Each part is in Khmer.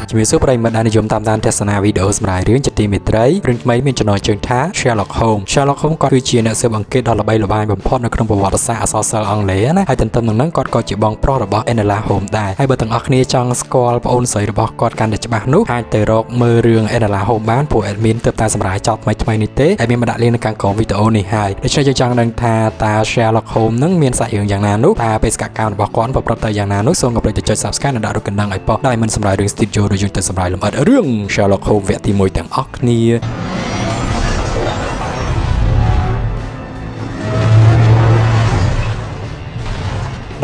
ជំរាបសួរប្រិយមិត្តដែលនិយមតាមដានទស្សនាវីដេអូសម្រាប់រឿងជាទីមេត្រីរឿងថ្មីមានចំណងជើងថា Sherlock Holmes គាត់គឺជាអ្នកស៊ើបអង្កេតដ៏ល្បីល្បាញបំផុតនៅក្នុងប្រវត្តិសាស្ត្រអក្សរសិល្ប៍អង់គ្លេសណាហើយទន្ទឹមនឹងហ្នឹងគាត់ក៏ជាបងប្រុសរបស់ Enola Holmes ដែរហើយបើទាំងអស់គ្នាចង់ស្គាល់ប្អូនស្រីរបស់គាត់កាន់តែច្បាស់នោះអាចទៅរកមើលរឿង Enola Holmes បានព្រោះ admin ទើបតែសម្រាប់ចប់ថ្មីនេះទេហើយមានដាក់លៀងនៅខាងក្រោមវីដេអូនេះហើយដូច្នេះយើងចង់ដឹងថាតើ Sherlock Holmes នឹងមានសាច់រឿងយ៉ាងណានោះតើបេសកកម្មរបស់គាត់ប្រព្រឹត្តទៅយ៉ាងណានោះសូមកុំភ្លេចទៅចុច Subscribe និងដាក់រូបកណ្ដឹងឲ្យប៉ុស្តិ៍ដោយមិនសម្រាប់រឿង Studio ឬយើងទៅសម្រាប់លម្អិតរឿង Sherlock Holmes វគ្គទី1ទាំងអស់គ្ន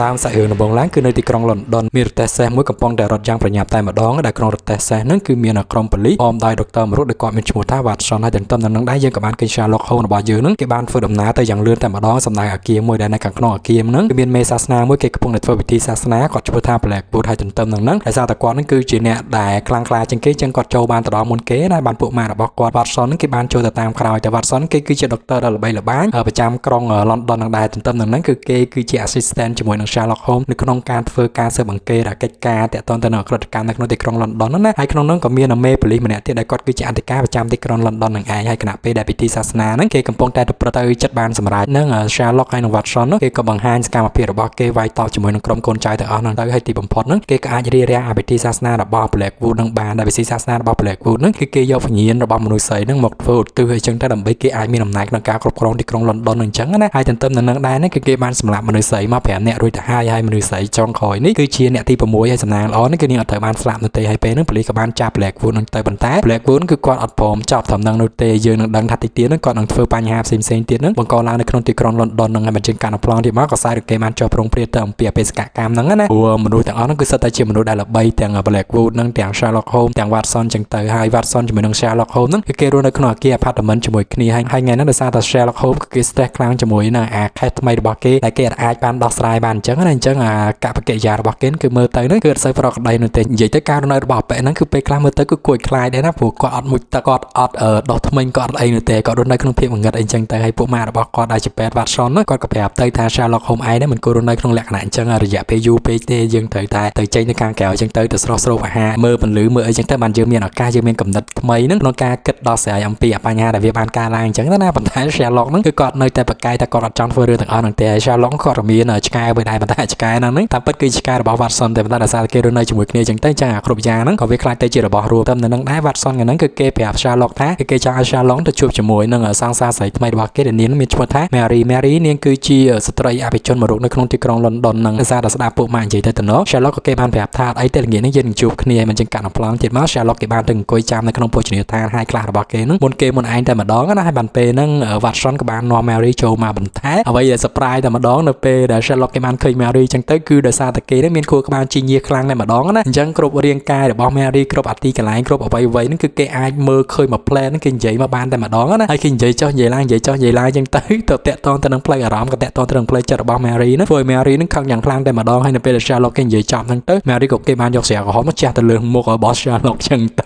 ាដើមសាច់រឿងដំបូងឡើងគឺនៅទីក្រុង London មានរទេះសេះមួយកំពុងតែរត់យ៉ាងប្រញាប់តែម្ដងដែលក្នុងរទេះសេះហ្នឹងគឺមានក្រុមប៉ូលីសអមដោយដុកទ័រមរុษដែលគាត់មានឈ្មោះថា Watson ហើយទន្ទឹមនឹងដែរយើងក៏បានឃើញ Sherlock Holmes របស់យើងហ្នឹងគេបានធ្វើដំណើរទៅយ៉ាងលឿនតែម្ដងសម្ដៅអគារមួយដែលនៅខាងក្នុងអគារហ្នឹងគឺមានមេសាសនាមួយគេកំពុងតែធ្វើពិធីសាសនាគាត់ឈ្មោះថា Blackwood ហើយទន្ទឹមនឹងហ្នឹងដោយសារតែគាត់ហ្នឹងគឺជាអ្នកដែលខ្លាំងក្លាជាងគេចឹងគាត់ចូលបានទៅដល់មុនគេណាបានពួកម៉ាក់របស់គាត់ Watson ហ្នឹងគេបានចូលទៅតាមក្រោយតែ Watson គេគឺជាដុកទ័រដ៏ល្បីល្បាញប្រចាំក្រុង London នឹងដែរទន្ទឹមនឹងហ្នឹងគឺគេគឺជា assistant ជាមួយនឹង Sherlock Holmesក្នុងការធ្វើការស៊ើបអង្កេតកិច្ចការតាក់ទងទៅនឹងអក្រិតកម្មនៅក្នុងទីក្រុង London ហ្នឹងណាហើយក្នុងនោះក៏មានមេប៉ូលីសម្នាក់ទៀតដែលគាត់គឺជាអធិការប្រចាំទីក្រុង London នឹងឯងហើយគណៈពេលដែលពិធីសាសនាហ្នឹងគេកំពុងតែប្រព្រឹត្តទៅចិត្តបានសម្រេចនឹង Sherlock ហើយនឹង Watson នោះគេក៏បង្ហាញសកម្មភាពរបស់គេវាយតប់ជាមួយនឹងក្រុមកូនចៅទាំងអស់ហ្នឹងទៅហើយទីបំផុតហ្នឹងគេក៏អាចរារាំងពិធីសាសនារបស់ Blackwood នឹងបានដែលពិធីសាសនារបស់ Blackwood ហ្នឹងគឺគេយកវិញ្ញាណរបស់មនុស្សស្រីហ្នឹងមកធ្វើឧទ្ទិសអីចឹងទៅដើម្បីគេអាចមានអំណាចក្នុងការគ្រប់គ្រងទីក្រុង London ហ្នឹងចឹងណាហើយទន្ទឹមនឹងដែរហ្នឹងគឺគេបានសម្លាប់មនុស្សស្រីមក5នាក់រួចទៅហើយមនុស្សស្រីចុងក្រោយនេះគឺជាអ្នកទី6ហើយសំណាងល្អនេះគឺនាងអត់ត្រូវបានស្លាប់នោះទេហើយពេលហ្នឹងប៉ូលីសក៏បានចាប់ Blackwood នឹងទៅប៉ុន្តែ Blackwood គឺគាត់អត់ព្រមចាប់ត្រឹមនឹងនោះទេយើងនឹងដឹងថាតិចទៀតហ្នឹងគាត់នឹងធ្វើបញ្ហាផ្សេងៗទៀតហ្នឹងបង្កឡើងនៅក្នុងទីក្រុង London ហ្នឹងហើយមិនជាងការណប្លង់ទៀតមកក៏ខ្សែរគេបានចុះប្រងព្រាតទៅអំពីបេសកកម្មហ្នឹងណាព្រោះមនុស្សទាំងអស់ហ្នឹងគឺសិតតែជាមនុស្សដែលល្បីទាំង Blackwood ហ្នឹងទាំង Sherlock Holmes ទាំង Watson ចឹងទៅហើយ Watson ជាមួយនឹង Sherlock Holmes ហ្នឹងគឺគេរស់នៅក្នុងអគារ apartment ជាមួយគ្នាហើយថ្ងៃហ្នឹងដោយសារតែ Sherlock Holmes គឺគេ stress ខ្លាំងជាមួយនឹងអា case ថ្មីរបស់គេដែលគេអាចបានដោះស្រាយបានអញ្ចឹងណាអញ្ចឹងអាកប្បកិរិយារបស់គេគឺមើលទៅហ្នឹងគឺអត់សូវប្រក្រតីនោះទេនិយាយទៅការរស់នៅរបស់អប៉ិហ្នឹងគឺពេលខ្លះមើលទៅគឺគួរខ្លាចដែរណាព្រោះគាត់អត់មុជទឹកគាត់អត់ដោះថ្មិញគាត់អត់អីនោះទេគាត់រស់នៅក្នុងភាពងងឹតអីចឹងទៅហើយពួកម៉ាក់របស់គាត់ដែលជាពេទ្យ Watson ហ្នឹងគាត់ក៏ប្រាប់ទៅថា Sherlock Holmes ឯងហ្នឹងមិនគួររស់នៅក្នុងលក្ខណៈអញ្ចឹងរយៈពេលយូរពេកទេយើងត្រូវតែទៅចេញទៅខាងក្រៅអញ្ចឹងទៅស្រស់ស្រូបអាហារមើលពន្លឺមើលអីចឹងទៅបានយើងមានឱកាសយើងមានកំណត់ថ្មីហ្នឹងក្នុងការគិតដោះស្រាយអំពីបញ្ហាដែលវាបានកើតឡើងអញ្ចឹងណាប៉ុន្តែ Sherlock ហ្នឹងគឺគាត់នៅតែប្រកែកថាគាត់អត់ចង់ធ្វើរឿងទាំងអស់ហ្នឹងទេហើយ Sherlock គាត់ក៏មានឆ្កែមួយដែរប៉ុន្តែឆ្កែហ្នឹងតាមពិតគឺឆ្កែរបស់ Watson តែប៉ុន្តែដោយសារគេរស់នៅជាមួយគ្នាចឹងទៅចឹងអាគ្រប់យ៉ាងហ្នឹងក៏វាខ្លាចទៅជារបស់រួមតែនឹងដែរ Watson ហ្នឹងគឺគេប្រាប់ Sherlock ថាគេចង់ឲ្យ Sherlock ទៅជួបជាមួយនឹងសង្សារស្រីថ្មីរបស់គេដែលនាងមានឈ្មោះថា Mary នាងគឺជាស្ត្រីអភិជនមួយរូបនៅក្នុងទីក្រុង London ហ្នឹងដោយសារតែស្ដាប់ពួកម៉ាក់និយាយទៅទៅណោះ Sherlock ក៏គេបានប្រាប់ថាអីទៅល្ងាចហ្នឹងយើងនឹងជួបគ្នាមិនចឹងកាត់អំប្លង់ទៀតមក Sherlock គេបានទៅអង្គុយចាំនៅក្នុងភោជនីយដ្ឋានហើយខ្លះរបស់គេហ្នឹងមុនគេមុនឯងតែម្ដងណាហើយបានពេលហ្នឹង Watson ក៏បាននាំ Mary ចូលមកបន្តែអ្វីដែល surprise តែម្ដងនៅពេលដែល Sherlock គេបានឃើញ Mary ចឹងទៅគឺដោយសារតែគេហ្នឹងមានខួរក្បាលជីញៀខ្លាំងតែម្ដងណាអញ្ចឹងគ្រប់រាងកាយរបស់ Mary គ្រប់អត្តទីកន្លែងគ្រប់អ្វីៗហ្នឹងគឺគេអាចមើលឃើញមក plan ហ្នឹងគេនិយាយមកបានតែម្ដងណាហើយគេនិយាយចុះនិយាយឡើងនិយាយចុះនិយាយឡើងចឹងទៅតាក់ទងទៅនឹងផ្លូវអារម្មណ៍ក៏តាក់ទងទៅនឹងផ្លូវចិត្តរបស់ Mary ហ្នឹងធ្វើឲ្យ Mary ហ្នឹងខឹងយ៉ាងខ្លាំងតែម្ដងហើយនៅពេលដែល Sherlock គេនិយាយចប់ហ្នឹងទៅ Mary ក៏គេបានយកស្រាក្រហមមកចាស់ទៅលើមុខរបស់ Sherlock ចឹងទ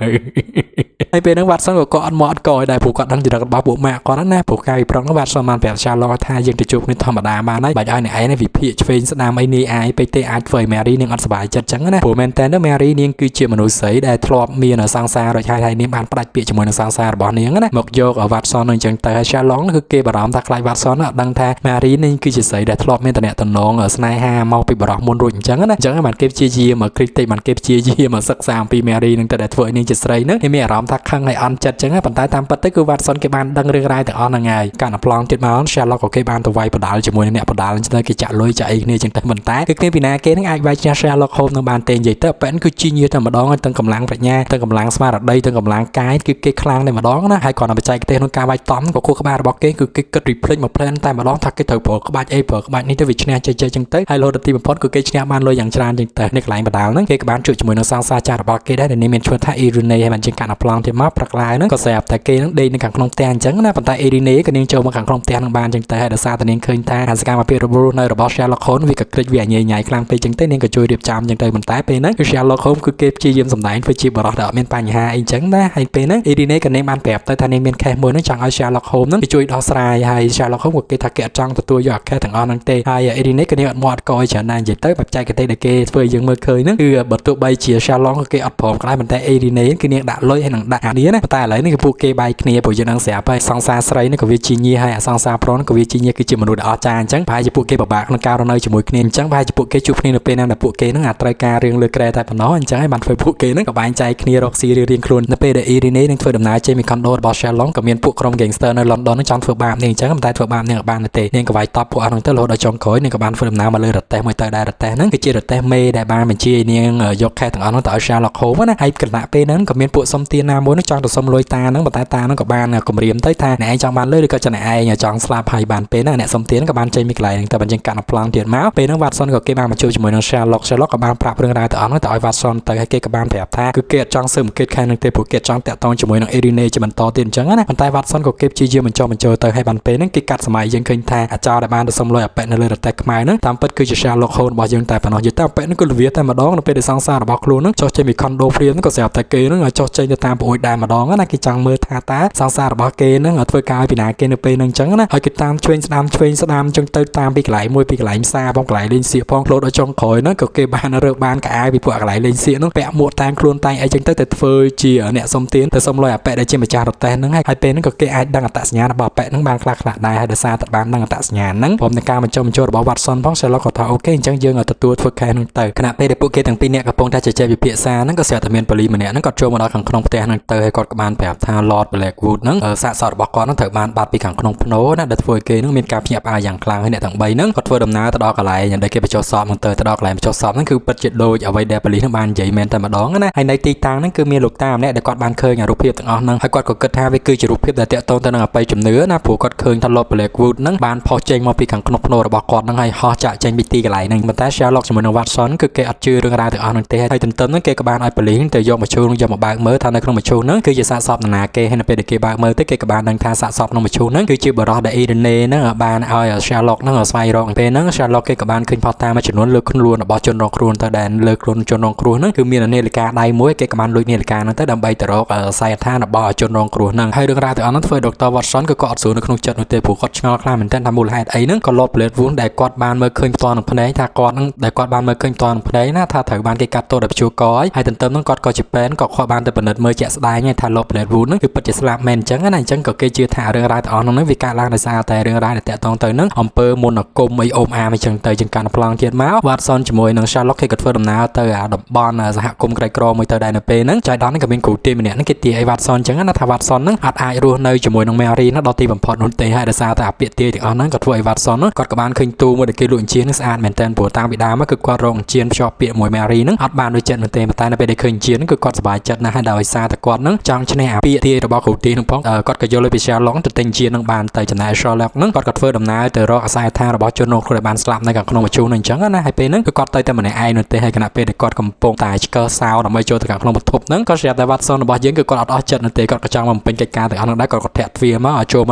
ៅហើយពេលហ្នឹង Watson ក៏អត់មកអត់កយដែរព្រោះគាត់ដឹងចរិតរបស់ពួកម៉ាក់គាត់ណាព្រោះកាលពីព្រឹកហ្នឹង Watson បានប្រាប់ Sherlock ថាយើងទៅជួបគ្នាធម្មតាបានហើយបាច់ឲ្យអ្នកឯងវិភាគឆ្វេងស្ដាំអីនេះអាយពេកទេអាចធ្វើឲ្យ Mary នាងអត់សុបាយចិត្តចឹងណាព្រោះមែនតើ Mary នាងគឺជាមនុស្សស្រីដែលធ្លាប់មានសង្សាររួចហើយនាងបានផ្ដាច់ពាក្យជាមួយនឹងសង្សាររបស់នាងណាមកយក Watson នឹងចឹងទៅហើយ Sherlock គឺគេបារម្ភថាខ្លាច Watson អត់ដឹងថា Mary នាងគឺជាស្រីដែលធ្លាប់មានតំណែងស្នេហាមកពីបរិះមុនរួចអញ្ចឹងណាអញ្ចឹងបានគេព្យាយាម critic បានគេព្យាយាមសិក្សាអំពី Mary នឹងទៅដែលធ្វើឲ្យនាងជាស្រីហ្នឹងគេមានអារម្មណ៍ថាខឹងហើយអន់ចិត្តអញ្ចឹងប៉ុន្តែតាមពិតទៅគឺ Watson គេបានដឹងរឿងរ៉ាវទាំងអស់ហ្នឹងហើយការណប្លង់ទៀតមក Sherlock ក៏គេបានទៅវាយបដាល់ជាមួយនឹងអ្នកបដាល់អញ្ចឹងគេចាក់លុយចាក់អីគ្នាអញ្ចឹងតែប៉ុន្តែគឺគ្នាពីណាគេនឹងអាចវាយឈ្នះ Sherlock Holmes នឹងបានទេនិយាយទៅប៉ែនគឺជីញៀតែម្ដងទាំងកម្លាំងប្រាជ្ញាទាំងកម្លាំងស្មារតីទាំងកម្លាំងកាយគឺគេខ្លាំងតែម្ដងណាហើយគាត់នៅបច្ចេកទេសក្នុងការវាយតំក៏ខួរក្បាលរបស់គេគឺគេគិត reflect មក plan តែម្ដងថាគេត្រូវប្រើក្បាច់អីប្រើក្បាច់នេះទៅវាឈ្នះជ័យចឹងទៅហើយលោតទីបំផុតគឺគេឈ្នះបានលុយយ៉ាងច្រើនចឹងទៅនៅកន្លែងបដាល់ហ្នឹងគេក៏បានជួបជាមួយនឹងសង្សារចាស់របស់គេដែរដែលមានឈ្មោះថា Irene ហើយបានជាងកាត់ប្លង់ទៀតមកប្រកឡាហ្នឹងក៏ស្រាប់តែគេនឹងដេកនៅខាងក្នុងផ្ទះអញ្ចឹងណាប៉ុន្តែ Irene ក៏នាងចូលមកខាងក្នុងផ្ទះនឹងបានចឹងទៅហើយដោយសារតែនាងឃើញថាសកម្មភាពរបស់នៅរបស់ Sherlock Holmes វាក៏គ្រិចវាញ៉ៃខ្លាំងពេកចឹងទៅនាងក៏ជួយរៀបចំចឹងទៅប៉ុន្តែពេលហ្នឹងគឺ Sherlock Holmes គឺគេព្យាយាមសម្ដែងធ្វើជាបរិសុទ្ធដែលអត់មានបញ្ហាអីចឹងណាហើយពេលហ្នឹង Irene ក៏នាងបានប្រាប់ទៅថានាងមាន case មួយហ្នឹងចង់ឲ្យ Sherlock Holmes ហ្នឹងជួយដោះស្រាយហើយ Sherlock Holmes ក៏គេថាគេអត់ចង់ទទួលយក case ទាំងអស់ហ្នឹងទេហើយ Irene ក៏នាងអត់មកអត់កយច្រើនណាស់និយាយទៅបច្ចេកទេសដែលគេធ្វើយើងមើលឃើញហ្នឹងគឺបើទោះបីជា Sherlock គេអត់ព្រមក្លាយប៉ុន្តែ Irene គឺនាងដាក់លុយហើយនឹងដាក់អានេះណាប៉ុន្តែឥឡូវនេះគឺពួកគេបាយគ្នាព្រោះយើងនឹងស្រាប់ហើយសង្សារស្រីនេះក៏វាជាញីហើយអសង្សារប្រុសក៏វាជាញីគឺជាមនុស្សដែលអស្ចារ្យអញ្ចឹងប្រហែលជាពួកគេពិបាកក្នុងការរស់នៅជាមួយគ្នាអញ្ចឹងប្រហែលជាពួកគេជួបគ្នានៅពេលណាដែលពួកគេនឹងអាចត្រូវការរឿងលើក្រែតែប៉ុណ្ណោះអញ្ចឹងហើយបានធ្វើពួកគេនឹងក៏បែងចែកគ្នារកស៊ីរៀងៗខ្លួននៅពេលដែល Irene នឹងធ្វើដំណើរចេញពីខុនដូរបស់ Sherlock ក៏មានពួកក្រុម gangster នៅ London នឹងចង់ធ្វើបាបនាងអញ្ចឹងតែធ្វើបាបនាងក៏បានទេនាងក៏វាយតប់ពួកអស់ហ្នឹងទៅរហូតដល់ចុងក្រោយនាងក៏បានធ្វើដំណើរមកលើរទេះមួយទៅដែររទេះហ្នឹងគឺជារទេះមេដែលបានបញ្ជាឲ្យនាងយកខេត្តទាំងអស់ហ្នឹងទៅឲ្យ Sherlock Holmes ណាហើយគណៈពេលហ្នឹងក៏មានពួកសុំទានណាមួយនឹងចង់ទៅសុំលុយតាហ្នឹងប៉ុន្តែតាហ្នឹងក៏បានគម្រាមទៅថាអ្នកឯងចង់បានលុយឬក៏អ្នកឯងចង់ស្លាប់ហើយបានពេលហ្នឹងអ្នកសុំទានក៏បានចេញពីកន្លែងហ្នឹងតែបញ្ចេញកាត់ប្លង់ទៀតមកពេលហ្នឹង Watson ក៏គេបានមកជួបជាមួយនឹង Sherlock ក៏បានប្រាប់រឿងរ៉ាវទាំងអស់ហ្នឹងទៅឲ្យ Watson ទៅហើយគេក៏បានប្រាប់ថាគឺគេអត់ចង់ស៊ើបអង្កេតខែហ្នឹងទេព្រោះគេអត់ចង់តាក់ទងជាមួយនឹង Irene ជាបន្តទៀតអញ្ចឹងណាប៉ុន្តែ Watson ក៏គេព្យាយាមបញ្ចុះបញ្ចូលទៅហើយបានពេលហ្នឹងគេកាត់សម័យយើងឃើញថាអាចោរដែលបានទៅសុំលុយអប៉ិនៅលើរទេះខ្មៅហ្នឹងតាមពិតគឺជា Sherlock Holmes របស់យើងតែប៉ុណ្ណោះយល់តែអប៉ិហ្នឹងគឺលវាតែម្ដងនៅពេលដែលសង្សាររបស់ខ្លួនហ្នឹងចុះចេញពី condo ព្រាមហ្នឹងក៏ស្រាប់តែគេហ្នឹងចុះចេញទៅតាមប្អូនដែរម្ដងណាគេចង់មើលថាតើសង្សាររបស់គេហ្នឹងធ្វើការឲ្យពីណាគេនៅពេលហ្នឹងអញ្ចឹងណាហើយគេតាមឆ្វេងស្ដាំអញ្ចឹងទៅតាមពីកន្លែងមួយពីកន្លែងផ្សារផងកន្លែងលេងសៀកផងលោតដល់ចុងក្រោយហ្នឹងក៏គេបានរើបានកៅអៅពីពួកកន្លែងលេងសៀកហ្នឹងពាក់មួកតាមខ្លួនតែងអីចឹងទៅធ្វើជាអ្នកសុំទានទៅសុំលុយអប៉ិដែលជាម្ចាស់រទេះហ្នឹងហើយពេលហ្នឹងក៏គេអាចដឹងអត្តសញ្ញាណរបស់អប៉ិហ្នឹងបានខ្លះៗដែរហើយដោយសារតែបានដឹងអត្តសញ្ញាណហ្នឹងព្រមទាំងការបញ្ចុះបញ្ចូលរបស់ Watson ផង Sherlock ក៏ថាអូខេអញ្ចឹងយើងទទួលធ្វើខែហ្នឹងទៅខណៈពេលដែលពួកគេទាំងពីរនាក់កំពុងតែជជែកពិភាក្សាហ្នឹងក៏ស្រាប់តែមានប៉ូលីសម្នាក់ហ្នឹងគាត់ចូលមកដល់ខាងក្នុងផ្ទះហ្នឹងទៅហើយគាត់ក៏បានប្រាប់ថា Lord Blackwood ហ្នឹងសាកសពរបស់គាត់ហ្នឹងត្រូវបានបាត់ពីខាងក្នុងភ្នោណាដែលធ្វើឲ្យគេហ្នឹងមានការភ្ញាក់ផ្អើលយ៉ាងខ្លាំងហើយអ្នកទាំង3ហ្នឹងគាត់ធ្វើដំណើរទៅដល់កន្លែងដែលគេបញ្ចុះសពហ្នឹងទៅដល់កន្លែងបញ្ចុះសពហ្នឹងគឺពិតជាដូចអ្វីដែលប៉ូលីសហ្នឹងបាននិយាយមែនតែម្ដងណាហើយនៅទីតាំងហ្នឹងគឺមានលោកតាម្នាក់ដែលគាត់បានឃើញរូបភាពទាំងអស់ហ្នឹងហើយគាត់ក៏គិតថាវាគឺជារូបភាពដែលតាក់ទងទៅនឹងអបិយជំនឿណាព្រោះគាត់ឃើញថា Lord Blackwood ហ្នឹងបានផុសចេញមកពីខាងក្នុងភ្នោរបស់គាត់ហ្នឹងហើយហោះចាក់ចេញពីទីកន្លែងហ្នឹងប៉ុន្តែ Sherlock ជាមួយនឹង Watson គឺគេអត់ជឿរឿងរ៉ាវទាំងអស់ហ្នឹងទេហើយទន្ទឹមហ្នឹងគេក៏បានឲ្យប៉ូលីសទៅយកមឈូសហ្នឹងយកមកបើកមើលថានៅក្នុងមឈូសហ្នឹងគឺជាសាកសពនរណាគេហើយនៅពេលដែលគេបើកមើលទៅគេក៏បានដឹងថាសាកសពក្នុងមឈូសហ្នឹងគឺជាបរិសដែល Irene ហ្នឹងបានឲ្យ Sherlock ហ្នឹងស្វែងរកពេលហ្នឹង Sherlock គេក៏បានឃើញផុសតាមួយចំនួនលើខ្លួនរបស់ជនរងគ្រោះទៅដែលលើខ្លួនជនរងគ្រោះហ្នឹងគឺមាននាឡិកាដៃមួយគេក៏បានលួចនាឡិកាហ្នឹងទៅដើម្បីទៅរកខ្សែដ្ឋានរបស់ជនរងគ្រោះហ្នឹងហើយរឿងរ៉ាវទាំងអស់ហ្នឹងធ្វើឲ្យ Dr. Watson ក៏គាត់អត់ស្រួលនៅក្នុងចិត្តនោះទេព្រោះគាត់ឆ្ងល់ខ្លាំងមែនទែនថាមូលហេតុអីហ្នឹងក៏ Lord Blackwood ដែលគាត់បានមើលឃើញផ្ទាល់នឹងភ្នែកថាគាត់ហ្នឹងដែលគាត់បានមើលឃើញផ្ទាល់នឹងភ្នែកណាថាត្រូវបានគេកាត់ទោសដោយព្យួរកហើយទន្ទឹមហ្នឹងគាត់ក៏ជាពេនក៏គាត់បានទៅពិនិត្យមើលជាក់ស្ដែងថា Lord Blackwood ហ្នឹងគឺពិតជាស្លាប់មែនអញ្ចឹងណាអញ្ចឹងក៏គេជឿថារឿងរ៉ាវទាំងអស់ហ្នឹងវាកើតឡើងដោយសារតែរឿងរ៉ាវដែលតាក់ទងទៅនឹងអំពើមន្តអាគមអីអូមអាមអញ្ចឹងទៅជាងការប្លង់ទៀតមក Watson ជាមួយនឹង Sherlock គេក៏ធ្វើដំណើរទៅតំបន់សហគមន៍ក្រីក្រមួយទៅដែរនៅពេលហ្នឹងចៃដន្យក៏មានគ្រូទាយម្នាក់ហ្នឹងគេទាយឲ្យ Watson អញ្ចឹងណាថា Watson ហ្នឹងអត់អាចរស់នៅជាមួយនឹង Mary ហ្នឹងដល់ទីបំផុតនោះទេហើយដោយសារតែអាពាក្យទាយទាំងអស់ហ្នឹងក៏ធ្វើឲ្យ Watson ហ្នឹងគាត់ក៏បានឃើញទូមួយដែលគេលក់អញ្ជៀនហ្នឹងស្អាតមែនទែនព្រោះតាំងពីដើមគឺគាត់រកអញ្ជៀនភ្ជាប់ពាក្យមួយ Mary ហ្នឹងអត់បានដូចចិត្តនោះទេប៉ុន្តែនៅពេលដែលឃើញអញ្ជៀនហ្នឹងគឺគាត់សប្បាយចិត្តណាស់ហើយដោយសារតែគាត់ហ្នឹងចង់ឈ្នះអាពាក្យទាយរបស់គ្រូទាយហ្នឹងផងគាត់ក៏យកលុយពី Sherlock ទៅទិញអញ្ជៀនហ្នឹងបានទៅចំណែក Sherlock ហ្នឹងគាត់ក៏ធ្វើដំណើរទៅរកអាសយដ្ឋានរបស់ជនរងគ្រោះដែលបានស្លាប់នៅខាងក្នុងមឈូសហ្នឹងអញ្ចឹងណាហើយពេលហ្នឹងគឺគាត់ទៅតែម្នាក់ឯងនោះទេហើយគណៈពេលដែលគាត់កំពុងតែឆ្កឹះសោដើម្បីចូលទៅខាងក្នុងបន្ទប់ហ្នឹងក៏ស្រាប់តែ Watson របស់យើងគឺគាត់អត់អស់ចិត្តនោះទេគាត់ក៏ចង់បំពេញកិច្ចការទាំងអស់ហ្នឹងដែរគាត់ក៏ធាក់ទ្វារមកឲ្យចូលម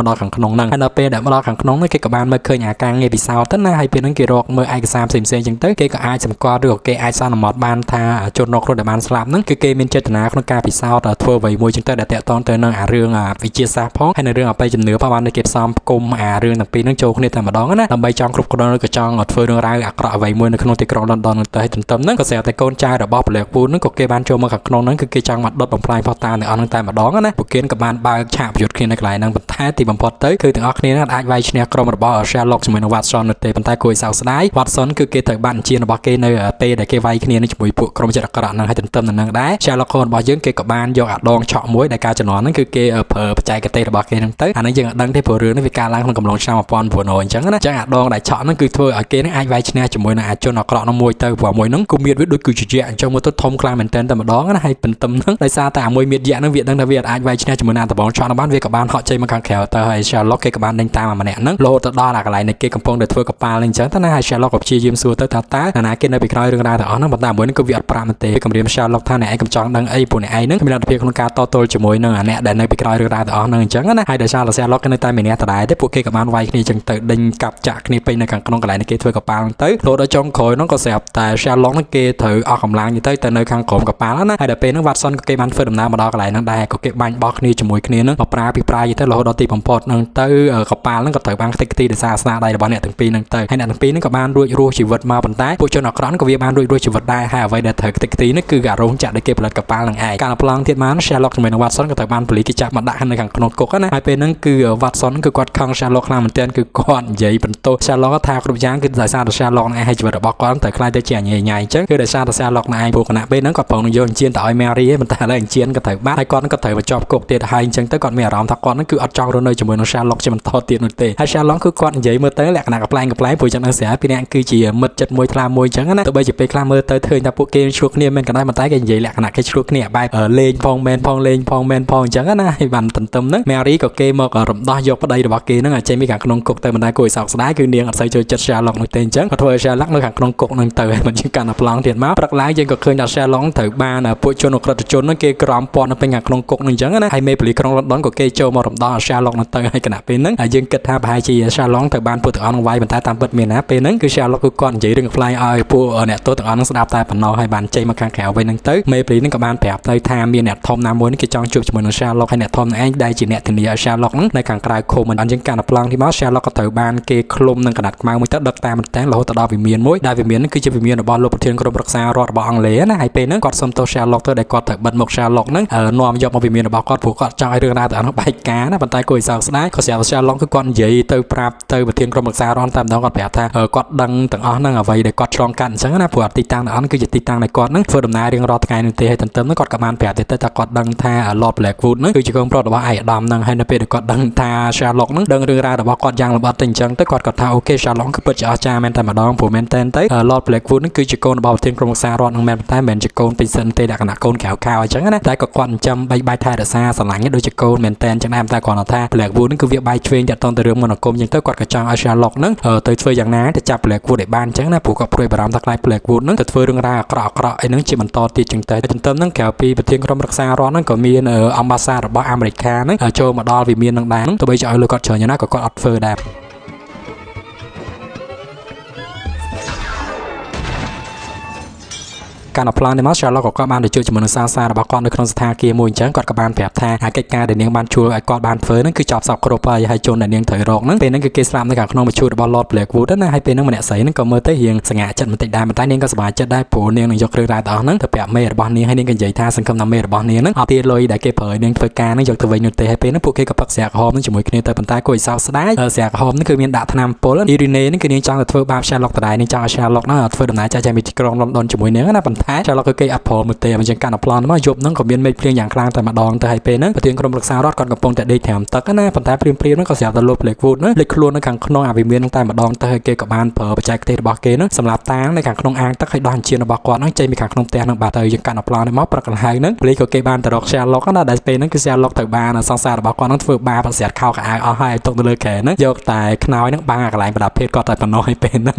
កដល់ខាងក្នុងហ្នឹងហើយដល់ពេលដែលមកដល់ខាងក្នុងហ្នឹងគេក៏បានមើលឃើញអាការងារពិសោធន៍ទៅណាហើយពេលហ្នឹងគេរកមើលឯកសារផ្សេងៗអញ្ចឹងទៅគេក៏អាចសម្គាល់ឬក៏គេអាចសន្មតបានថាជនរងគ្រោះដែលបានស្លាប់ហ្នឹងគឺគេមានចេតនាក្នុងការពិសោធន៍ធ្វើអ្វីមួយអញ្ចឹងទៅដែលតាក់ទងទៅនឹងអារឿងវិទ្យាសាស្ត្រផងហើយនៅរឿងអបិយជំនឿផងបានគេផ្សំផ្គុំអារឿងទាំងពីរហ្នឹងចូលគ្នាតែម្ដងណាដើម្បីចង់គ្រប់គ្រងឬក៏ចង់ធ្វើរឿងរ៉ាវអាក្រក់អ្វីមួយនៅក្នុងទីក្រុង London ហ្នឹងទៅហើយទន្ទឹមហ្នឹងក៏ស្រាប់តែកូនចៅរបស់ Blackwood ហ្នឹងក៏គេបានចូលមកខាងក្នុងហ្នឹងគឺគេចង់មកដុតបំផ្លាញផុសតាងទាំងអស់ហ្នឹងតែម្ដងណាពួកគេក៏បានបើកឆាកប្រយុទ្ធគ្នានៅកន្លែងហ្នឹងប៉ុន្តែទីបំផុតទៅគឺទាំងអស់គ្នាអាចវាយឈ្នះក្រុមរបស់ Sherlock ជាមួយនឹង Watson នោះទេប៉ុន្តែគួរឲ្យសោកស្ដាយ Watson គឺគេត្រូវបានអញ្ជើញរបស់គេនៅពេលដែលគេវាយគ្នានឹងជាមួយពួកក្រុមចិត្តអាក្រក់ហ្នឹងហើយទន្ទឹមនឹងហ្នឹងដែរ Sherlock Holmes របស់យើងគេក៏បានយកអាដងឆក់មួយដែលការជំនាន់ហ្នឹងគឺគេប្រើបច្ចេកទេសរបស់គេហ្នឹងទៅអានេះយើងអត់ដឹងទេព្រោះរឿងនេះវាកើតឡើងក្នុងកំឡុងឆ្នាំ1900អញ្ចឹងណាអញ្ចឹងអាដងដែលឆក់ហ្នឹងគឺធ្វើឲ្យគេនឹងអាចវាយឈ្នះជាមួយនឹងអាជនអាក្រក់នោះមួយទៅព្រោះមួយហ្នឹងគូមៀតវាដូចគឺជាយៈអញ្ចឹងមកទៅធំខ្លាំងមែនទែនតែម្ដងណាហើយទន្ទឹមហ្នឹងដោយសារតែអាមួយមៀតយៈហ្នឹងវាដឹងថាវាអាចវាយឈ្នះជាមួយនឹងអាដងឆក់នោះបានវាក៏បានហក់ចេញមកខាងក្រៅទៅហើយ Sherlock គេក៏បានដេញតាមអាម្នាក់ហ្នឹងលោទៅដល់អាកន្លែងដែលគេកំពុងតែធ្វើកប៉ាល់ហ្នឹងអញ្ចឹងទៅណាហើយ Sherlock ក៏ព្យាយាមសួរទៅថាតើណាគេនៅពីក្រោយរឿងរ៉ាវទាំងអស់ហ្នឹងប៉ុន្តែមួយហ្នឹងគឺវាអត់ប្រាប់ទេគម្រាម Sherlock ថាអ្នកឯងកំចង់ដឹងអីព្រោះអ្នកឯងហ្នឹងមានលទ្ធភាពក្នុងការតទល់ជាមួយនឹងអាអ្នកដែលនៅពីក្រោយរឿងរ៉ាវទាំងអស់ហ្នឹងអញ្ចឹងណាហើយដោយសារ Sherlock គេនៅតែម្នាក់ដដែលទេពួកគេក៏បានវាយគ្នាអញ្ចឹងទៅដេញកាប់ចាក់គ្នាពេញនៅខាងក្នុងកន្លែងដែលគេ ធ្វើកប៉ាល់ទៅលោដល់ចុងក្រោយហ្នឹងក៏ស្រាប់តែ Sherlock ហ្នឹងគេត្រូវអស់កម្លាំងទៅនៅខាងក្រោមកប៉ាល់ណាហើយដល់ពេលហ្នឹង Watson ក៏គេបានធ្វើដំណើរមកដល់កន្លែងហ្នឹងដែរក៏គេបាញ់បោះគ្នាជាមួយគ្នាហ្នឹងមកប្រើពីប្រាយទៅរហូតដល់ទីបំផុតហ្នឹងទៅកប៉ាល់ហ្នឹងក៏ត្រូវបានខ្ទេចខ្ទីដោយសារស្នាដៃរបស់អ្នកទាំងពីរហ្នឹងទៅហើយអ្នកទាំងពីរហ្នឹងក៏បានរួចរស់ជីវិតមកប៉ុន្តែពួកជនអាក្រក់ក៏វាបានរួចរស់ជីវិតដែរហើយអ្វីដែលត្រូវខ្ទេចខ្ទីហ្នឹងគឺការរោងចក្រដែលគេផលិតកប៉ាល់ហ្នឹងឯងការប្លង់ទៀតបាន Sherlock ជាមួយនឹង Watson ក៏ត្រូវបានប៉ូលីសគេចាប់មកដាក់នៅខាងក្នុងគុកណាហើយពេលហ្នឹងគឺ Watson គឺគាត់ខឹង Sherlock ខ្លាំងមែនទែនគឺគាត់និយាយបន្ទោស Sherlock ថាគ្រប់យ៉ាងគឺដោយសារតែ Sherlock ហ្នឹងឯងហើយជីវិតរបស់គាត់ត្រូវខ្លាចទៅជាអញ្ញែញ៉ៃអញ្ចឹងគឺដោយសារតែ Sherlock ហ្នឹងឯងពួកគណៈពេលហ្នឹងគាត់ប្រងយកអញ្ជៀនទៅឲ្យ Mary ឯងប៉ុន្តែឥឡូវអញ្ជៀនក៏ត្រូវបាត់ហើយគាត់ក៏ត្រូវបញ្ចប់គុកទៀតហើយអញ្ចឹងទៅគាត់មានអារម្មណ៍ថាគាត់ហ្នឹងគឺអត់ចង់រស់នៅជាមួយនឹង Sherlock ជាបន្តទៀតនោះទេហើយ Sherlock គឺគាត់និយាយមើលទៅលក្ខណៈកំ pl ែងព្រោះចឹងនឹងស្រាប់ពីអ្នកគឺជាមិត្តចិត្តមួយថ្លាមួយអញ្ចឹងណាទោះបីជាពេលខ្លះមើលទៅឃើញថាពួកគេឆ្លោះគ្នាមិនក៏ដោយប៉ុន្តែគេនិយាយលក្ខណៈគេឆ្លោះគ្នាបែបលេងផងមែនផងលេងផងមែនផងអញ្ចឹងណាហើយបានទន្ទឹមហ្នឹង Mary ក៏គេមករំដោះយកប្តីរបស់គេហ្នឹងឲ្យចេញពីខាងក្នុងគុកទៅមិនដែលគួរឲ្យសោកស្ដាយគឺនាងអត់សូវចូលចិត្ត Sherlock នោះទេអញ្ចឹងក៏ធ្វើឲ្យ Sherlock នៅខាងក្នុងគុកហ្នឹងទៅហើយមិនជាកាន់តែប្លង់ទៀតមកព្រឹកឡើងយើងក៏ឃើញថា Sherlock ត្រូវបានពួកជនអក្រិតជនហ្នឹងគេក្រំពាត់នៅពេញខាងក្នុងគុកហ្នឹងអញ្ចឹងណាហើយមេប៉ូលីសក្រុង London ក៏គេចូលមករំដោះ Sherlock នោះទៅហើយគណៈពេលហ្នឹងហើយយើងគិតថាប្រហែលជា Sherlock ត្រូវបានពួកទាំងអស់នឹងវាយប៉ុន្តែតាមពិតមានណាពេលហ្នឹងគឺ Sherlock គឺគាត់និយាយរឿងខ្លាំងឲ្យពួកអ្នកទោសទាំងអស់នឹងស្ដាប់តែប៉ុណ្ណោះហើយបានចេញមកខាងក្រៅវិញហ្នឹងទៅមេប៉ូលីសហ្នឹងក៏បានប្រាប់ទៅថាមានអ្នកធំណាមួយនេះគេចង់ជួបជាមួយនឹង Sherlock ហើយអ្នកធំហ្នឹងឯងដែលជាអ្នកធានាឲ្យ Sherlock ហ្នឹងនៅខាងក្រៅឃុំមិនអញ្ចឹងការប្លង់ទីមក Sherlock ក៏ត្រូវបានគេឃ្លុំនឹងកណ្ដាត់ខ្មៅមួយទៅដឹកតាមតែរហូតដល់វិមានមួយដែលវិមានហ្នឹងគឺជាវិមានរបស់លោកប្រធានក្រុមប្រឹក្សារដ្ឋរបស់អង់គ្លេសណាហើយពេលហ្នឹងគាត់សុំទោស Sherlock ទៅដែលគាត់ត្រូវបិទមុខ Sherlock ហ្នឹងនាំយកមកវិមានរបស់គាត់ព្រោះគាត់ចង់ឲ្យរឿងរ៉ាវទាំងនោះបែកការណាប៉ុន្តែគួរឲ្យសោកស្ដាយក៏ស្រាប់ Sherlock គឺគាត់និយាយទៅប្រាប់ទៅប្រធានក្រុមប្រឹក្សារដ្ឋតែម្ដងគាត់ប្រាប់ថាគាត់ដឹងទាំងអស់ហ្នឹងអ្វីដែលគាត់ឆ្លងកាត់អញ្ចឹងណាព្រោះទីតាំងទាំងអស់គឺជាទីតាំងដែលគាត់ហ្នឹងធ្វើដំណើររៀងរាល់ថ្ងៃនោះទេហើយទន្ទឹមហ្នឹងគាត់ក៏បានប្រាប់ទៅថាគាត់ដឹងថា Lord Blackwood ហ្នឹងគឺជាកូនប្រុសរបស់ឯកឧត្តមហ្នឹងហើយនៅពេលដែលគាត់ដឹងថា Sherlock ហ្នឹងដឹងរឿងរ៉ាវរបស់គាត់យ៉ាងលម្អិតទៅអញ្ចឹងទៅគាត់ក៏ថាអូខេ Sherlock គឺពិតជាអស្ចារ្យមែនតែម្ដងព្រោះមែនតែនទៅ Lord Blackwood ហ្នឹងគឺជាកូនរបស់ប្រធានក្រុមប្រឹក្សារដ្ឋហ្នឹងមែនតែមិនជាកូនពេញសិនទេលក្ខណៈកូនក្រៅខោអញ្ចឹងណាតែក៏គាត់ចិញ្ចឹមបីបាច់ថែរក្សាស្រឡាញ់ដូចជាកូនមែនតែនអញ្ចឹងដែរតែគាត់ថា Blackwood ហ្នឹងគឺវាបែកឆ្វេងតាក់ទងទៅរឿងមន្តអាគមអញ្ចឹងទៅគាត់ក៏ចង់ឲ្យ Sherlock ហ្នឹងទៅធ្វើយ៉ាងណាទៅចាប់ Blackwood ឲ្យបានអញ្ចឹងណាព្រោះគាត់ព្រួយបារម្ភថាខ្លាច Blackwood ហ្នឹងទៅធ្វើរឿងរ៉ាវអាក្រក់ៗអីហ្នឹងជាបន្តទៀតអញ្ចឹងទៅទន្ទឹមហ្នឹងក្រៅពីប្រធានក្រុមប្រឹក្សារដ្ឋហ្នឹងក៏មានអម្បាសាទរបស់អាមេរិកហ្នឹងចូលមកដល់វិមានហ្នឹងដែរទោះបីជាឲ្យលោកគាត់ច្រើនយ៉ាងណាក៏គាត់អត់ធ្វើដែរការប្លង់នេះមក Sherlock ក៏គាត់បានទៅជួយជាមួយនឹងសារបស់គាត់នៅក្នុងស្ថានភាពមួយអញ្ចឹងគាត់ក៏បានប្រាប់ថាកិច្ចការដែលនាងបានជួលឲ្យគាត់បានធ្វើហ្នឹងគឺចប់សពគ្រប់ហើយជនដែលនាងត្រូវរកហ្នឹងពេលហ្នឹងគឺគេស្លាប់នៅខាងក្នុងមឈូសរបស់ Lord Blackwood ណាហើយពេលហ្នឹងម្នាក់ស្រីហ្នឹងក៏មើលទៅរៀងសង្ហាចិត្តបន្តិចដែរប៉ុន្តែនាងក៏សប្បាយចិត្តដែរព្រោះនាងនឹងយកគ្រឿងរ៉ាវទាំងអស់ហ្នឹងទៅប្រាប់មេរបស់នាងហើយនាងក៏និយាយថាសង្ឃឹមថាមេរបស់នាងហ្នឹងអត់ទាលុយដែលគេប្រើឲ្យនាងធ្វើការហ្នឹងយកទៅវិញនោះទេហើយពេលហ្នឹងពួកគេក៏ផឹកស្រាក្រហមហ្នឹងជាមួយគ្នាទៅប៉ុន្តែគួរឲ្យសោកស្ដាយស្រាក្រហមហ្នឹងគឺមានដាក់ថ្នាំពុល Irene ហ្នឹងគឺនាងចង់ទៅធ្វើបាប Sherlock ដដែលនាងចង់ឲ្យ Sherlock ហ្នឹងធ្វើដំណើរចាស់ចាស់ពីទីក្រុង London ជាមួយនាងណាប៉ុន្តែ Sherlock គឺគេអត់ព្រមនោះទេអញ្ចឹងការប្លង់មកយប់ហ្នឹងក៏មានមេឃភ្លៀងយ៉ាងខ្លាំងតែម្ដងទៅហើយពេលហ្នឹងប្រធានក្រុមប្រឹក្សារដ្ឋគាត់កំពុងតែដេកត្រាំទឹកណាប៉ុន្តែព្រាមហ្នឹងក៏ស្រាប់តែលោក Blackwood ហ្នឹងលេចខ្លួននៅខាងក្នុងអាវិមានហ្នឹងតែម្ដងទៅហើយគេក៏បានប្រើបច្ចេកទេសរបស់គេហ្នឹងសម្រាប់តាំងនៅខាងក្នុងអាងទឹកឲ្យដោះអញ្ជៀនរបស់គាត់ហ្នឹងចេញពីខាងក្នុងផ្ទះហ្នឹងបាទទៅយើងកាន់ប្លង់នេះមកប្រកន្លែងហ្នឹងព្រលីក៏គេបានទៅរក Sherlock ណាដែលពេលហ្នឹងគឺ Sherlock ត្រូវបានសង្សាររបស់គាត់ហ្នឹងធ្វើបាបប្រសិទ្ធខោកអាវអស់ហើយទុកទៅលើខែហ្នឹងយកតែខ្នើយហ្នឹងបាំងអាកន្លែងប្រដាប់ភេទគាត់តែប៉ុណ្ណោះហើយពេលហ្នឹ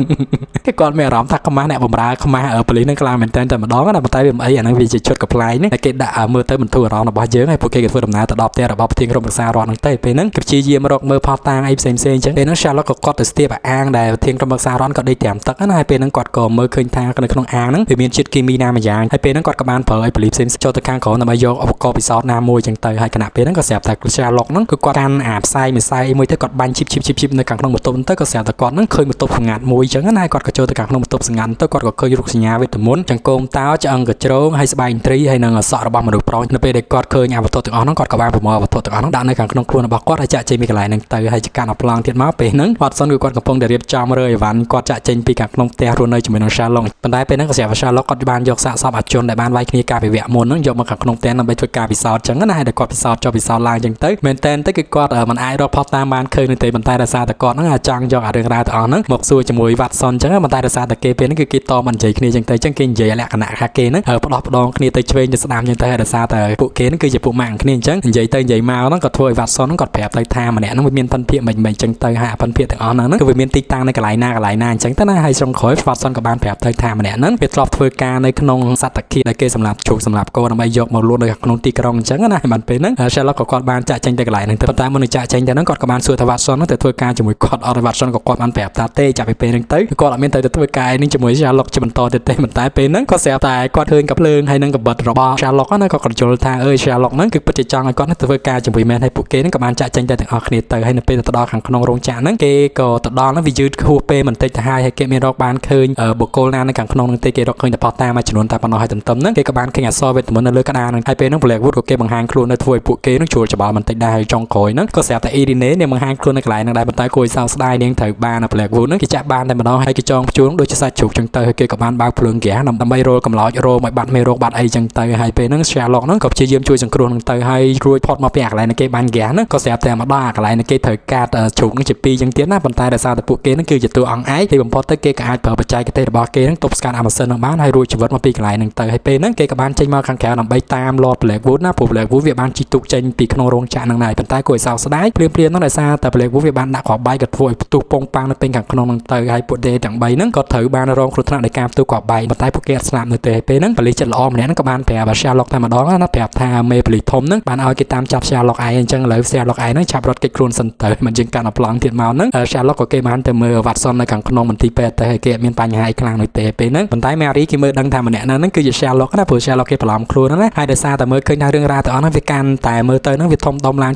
ងគេគាត់មានអារម្មណ៍ថាខ្មាស់អ្នកបម្រើខ្មាស់ប៉ូលីសហ្នឹងខ្លាំងមែនតើតែម្ដងណាប៉ុន្តែវាមិនអីអាហ្នឹងវាជាឈុតកំ pl នេះគេដាក់មើលទៅមិនធូរអារម្មណ៍របស់យើងហើយពួកគេក៏ធ្វើដំណើរទៅដល់ផ្ទះរបស់ប្រធានក្រុមប្រឹក្សារដ្ឋហ្នឹងទៅពេលហ្នឹងគេព្យាយាមរកមើលផុសតាងអីផ្សេងៗអញ្ចឹងពេលហ្នឹង Sherlock ក៏គាត់ទៅស្ទាបអាងដែលប្រធានក្រុមប្រឹក្សារដ្ឋក៏ដេកត្រាំទឹកណាហើយពេលហ្នឹងគាត់ក៏មើលឃើញថានៅក្នុងអាងហ្នឹងវាមានជាតិគីមីណាមួយយ៉ាងហើយពេលហ្នឹងគាត់ក៏បានប្រើឲ្យប៉ូលីសផ្សេងចូលទៅខាងក្រោមដើម្បីយកឧបករណ៍ពិសោធន៍ណាមួយអញ្ចឹងទៅហើយគណៈពេលហ្នឹងក៏ស្រាប់តែ Sherlock ហ្នឹងគឺគាត់កាន់អាផ្សាយមួយផ្សាយមួយទៅគាត់បាញ់ឈីបនៅខាងក្នុងបន្ទប់ទៅក៏ស្រាប់តែគាត់ហ្នឹងឃើញបន្ទប់សម្ងាត់មួយអញ្ចឹងណាហើយគាត់ក៏ចូលទៅខាងក្នុងបន្ទប់សម្ងាត់ទៅគាត់ក៏ឃើញរូបសញ្ញាវេទមន្តចង្កូមតោឆ្អឹងកជ្រងហើយស្បែកត្រីហើយនឹងសក់របស់មនុស្សប្រុសនៅពេលដែលគាត់ឃើញអាវត្ថុទាំងអស់ហ្នឹងគាត់ក៏បានប្រមូលវត្ថុទាំងអស់ហ្នឹងដាក់នៅខាងក្នុងខ្លួនរបស់គាត់ហើយចាក់ចេញពីកន្លែងហ្នឹងទៅហើយការប្លង់ទៀតមកពេលហ្នឹង Watson គឺគាត់កំពុងតែរៀបចំរើអីវ៉ាន់គាត់ចាក់ចេញពីខាងក្នុងផ្ទះរស់នៅជាមួយនឹង Sherlock ប៉ុន្តែពេលហ្នឹងក៏ស្រាប់ Sherlock គាត់បានយកសាកសពអាជនដែលបានវាយគ្នាកាលពីវគ្គមុនហ្នឹងយកមកខាងក្នុងផ្ទះដើម្បីធ្វើការពិសោធន៍អញ្ចឹងណាហើយតែគាត់ពិសោធន៍ចុះពិសោធន៍ឡើងអញ្ចឹងទៅមែនតែនទៅគឺគាត់មិនអាចរកផុសតាមបានឃើញនោះទេប៉ុន្តែដោយសារតែគាត់ហ្នឹងអាចង់យកអារឿងរ៉ាវទាំងអស់ហ្នឹងមកសួរជាមួយ Watson អញ្ចឹងប៉ុន្តែដោយសារតែគេពេលហ្នឹងគឺគេតមិននិយាយគ្នាអញ្ចឹងទៅអញ្ចឹងគេនិយាយល ក្ខណៈថាគេហ្នឹងផ្ដោះផ្ដងគ្នាទៅឆ្វេងទៅស្ដាំអញ្ចឹងទៅដោយសារតែពួកគេហ្នឹងគឺជាពួកម៉ាក់គ្នាអញ្ចឹងនិយាយទៅនិយាយមកហ្នឹងក៏ធ្វើឲ្យវ៉ាត់សុនហ្នឹងគាត់ប្រាប់ទៅថាម្នាក់ហ្នឹងវាមានពិនភាគមិនអញ្ចឹងទៅហើយពិនភាគទាំងអស់ហ្នឹងគឺវាមានទីតាំងនៅកន្លែងណាអញ្ចឹងទៅណាហើយចុងក្រោយវ៉ាត់សុនក៏បានប្រាប់ទៅថាម្នាក់ហ្នឹងវាធ្លាប់ធ្វើការនៅក្នុងសត្វតាគីដែលគេសម្រាប់ជោគសម្រាប់កូនដើម្បីយកមកលួចនៅក្នុងទីក្រុងអញ្ចឹងណាហើយបានពេលហ្នឹង Sherlock ក៏គាត់បានចាក់ចេញទៅកន្លែងហ្នឹងទៅតែមុននឹងចាក់ចេញទៅហ្នឹងគាត់ក៏បានសួរថាវ៉ាត់សុនហ្នឹងទៅធ្វើការជាមួយគាត់អត់វ៉ាត់សុនក៏គាត់បានប្រាប់ថាទេចាប់ពីពេលហ្នឹងទៅគាត់អត់មានទៅធ្វើការនេះជាមួយ Sherlock ជាបន្តទៀតទេប៉ុន្តែពេលហ្នឹងគាត់ស្រាប់តែគាត់ឃើញកាភ្លើងហើយនឹងកបិតរបស់ Sherlock ណាគាត់ក៏យល់ថាSherlock ហ្នឹងគឺពិតជាចង់ឲ្យគាត់ទៅធ្វើការជាមួយមែនហើយពួកគេហ្នឹងក៏បានចាក់ចេញទៅទាំងអស់គ្នាទៅហើយនៅពេលទៅដល់ខាងក្នុងរោងចក្រហ្នឹងគេក៏ទៅដល់ហ្នឹងវាយឺតហួសពេលបន្តិចទៅហើយគេមានរកបានឃើញបុគ្គលណានៅខាងក្នុងហ្នឹងទេគេរកឃើញតែផុសតាមួយចំនួនតែប៉ុណ្ណោះហើយទន្ទឹមហ្នឹងគេក៏បានឃើញអក្សរវេទមន្តនៅលើក្តារហ្នឹងហើយពេលហ្នឹង Blackwood ក៏គេបង្ហាញខ្លួននៅធ្វើឲ្យពួកគេហ្នឹងជួលច្បល់បន្តិចដែរហើយចុងក្រោយហ្នឹងក៏ស្រាប់តែ Irene នាងបង្ហាញខ្លួននៅកន្លែងហ្នឹងដែរប៉ុន្តែគួរឲ្យសោកស្ដាយនាងត្រូវបាន Blackwood ហ្នឹងគេចាក់បានតែម្ដងហើយគេចងព្យួរដូចជាសាច់ជ្រូកចឹងទៅហើយគេក៏បានបើកភ្លើងហ្គាសដើម្បីរោលកំឡោចរោមឲ្យបាត់មេរោគបាត់អីចឹងទៅហើយពេលហ្នឹង Sherlock ហ្នឹងក៏ព្យាយាមជួយសង្គ្រោះហ្នឹងទៅហើយរួចផុតមកពីកន្លែងគេបានហ្គាសហ្នឹងក៏ស្រាប់តែមកដល់កន្លែងគេត្រូវកាត់ជ្រូកហ្នឹងជាពីរចឹងទៀតណាប៉ុន្តែដោយសារតែពួកគេហ្នឹងគឺជាតួអង្គឯកទីបំផុតទៅគេក៏អាចប្រើបច្ចេកទេសរបស់គេហ្នឹងទប់ស្កាត់អាម៉ាស៊ីនហ្នឹងបានហើយរួចជីវិតមកពីកន្លែងហ្នឹងទៅហើយពេលហ្នឹងគេក៏បានចេញមកខាងក្រៅដើម្បីតាម Lord Blackwood ណាព្រោះ Blackwood វាបានជីកទូកចេញពីក្នុងរោងចក្រហ្នឹងដែរប៉ុន្តែគួរឲ្យសោកស្ដាយព្រាមហ្នឹងដោយសារតែ Blackwood វាបានដាក់គ្រាប់បែកក៏ធ្វើឲ្យផ្ទុះពងប៉ាំងនៅពេលខាងក្នុងហ្នឹងទៅហើយពួកទេទាំង3ហ្នឹងក៏ត្រូវបានរងគ្រោះថ្នាក់ដោយការផ្ទុះគ្រាប់បែកប៉ុន្តែពួកគេអត់ស្លាប់នៅទេពេលហ្នឹងប៉ូលីសចិត្តល្អម្នាក់ហ្នឹងក៏បានប្រាប់ Sherlock តែម្ដងណាប្រាប់ថាមេប៉ូលីសធំហ្នឹងបានឲ្យគេតាមចាប់ Sherlock ឯងអញ្ចឹងឥឡូវ Sherlock ឯងហ្នឹងចាប់រត់គេចខ្លួនសិនទៅមិនជាងកាន់អាប្លង់ទៀតមកហ្នឹង Sherlock ក៏គេបានទៅមើល Watson នៅខាងក្នុងមន្ទីរពេទ្យទៅហើយគេអត់មានបញ្ហាអីខ្លាំងនោះទេពេលហ្នឹងប៉ុន្តែ Mary គេមើលដឹងថាម្នាក់ហ្នឹងគឺជា Sherlock ណាព្រោះ Sherlock គេប្រឡំខ្លួនណាហើយដោយសារតែមើលឃើញថារឿងរ៉ាវទាំងអស់ហ្នឹងវាកាន់តែមើលទៅហ្នឹងវាធំដុំឡើង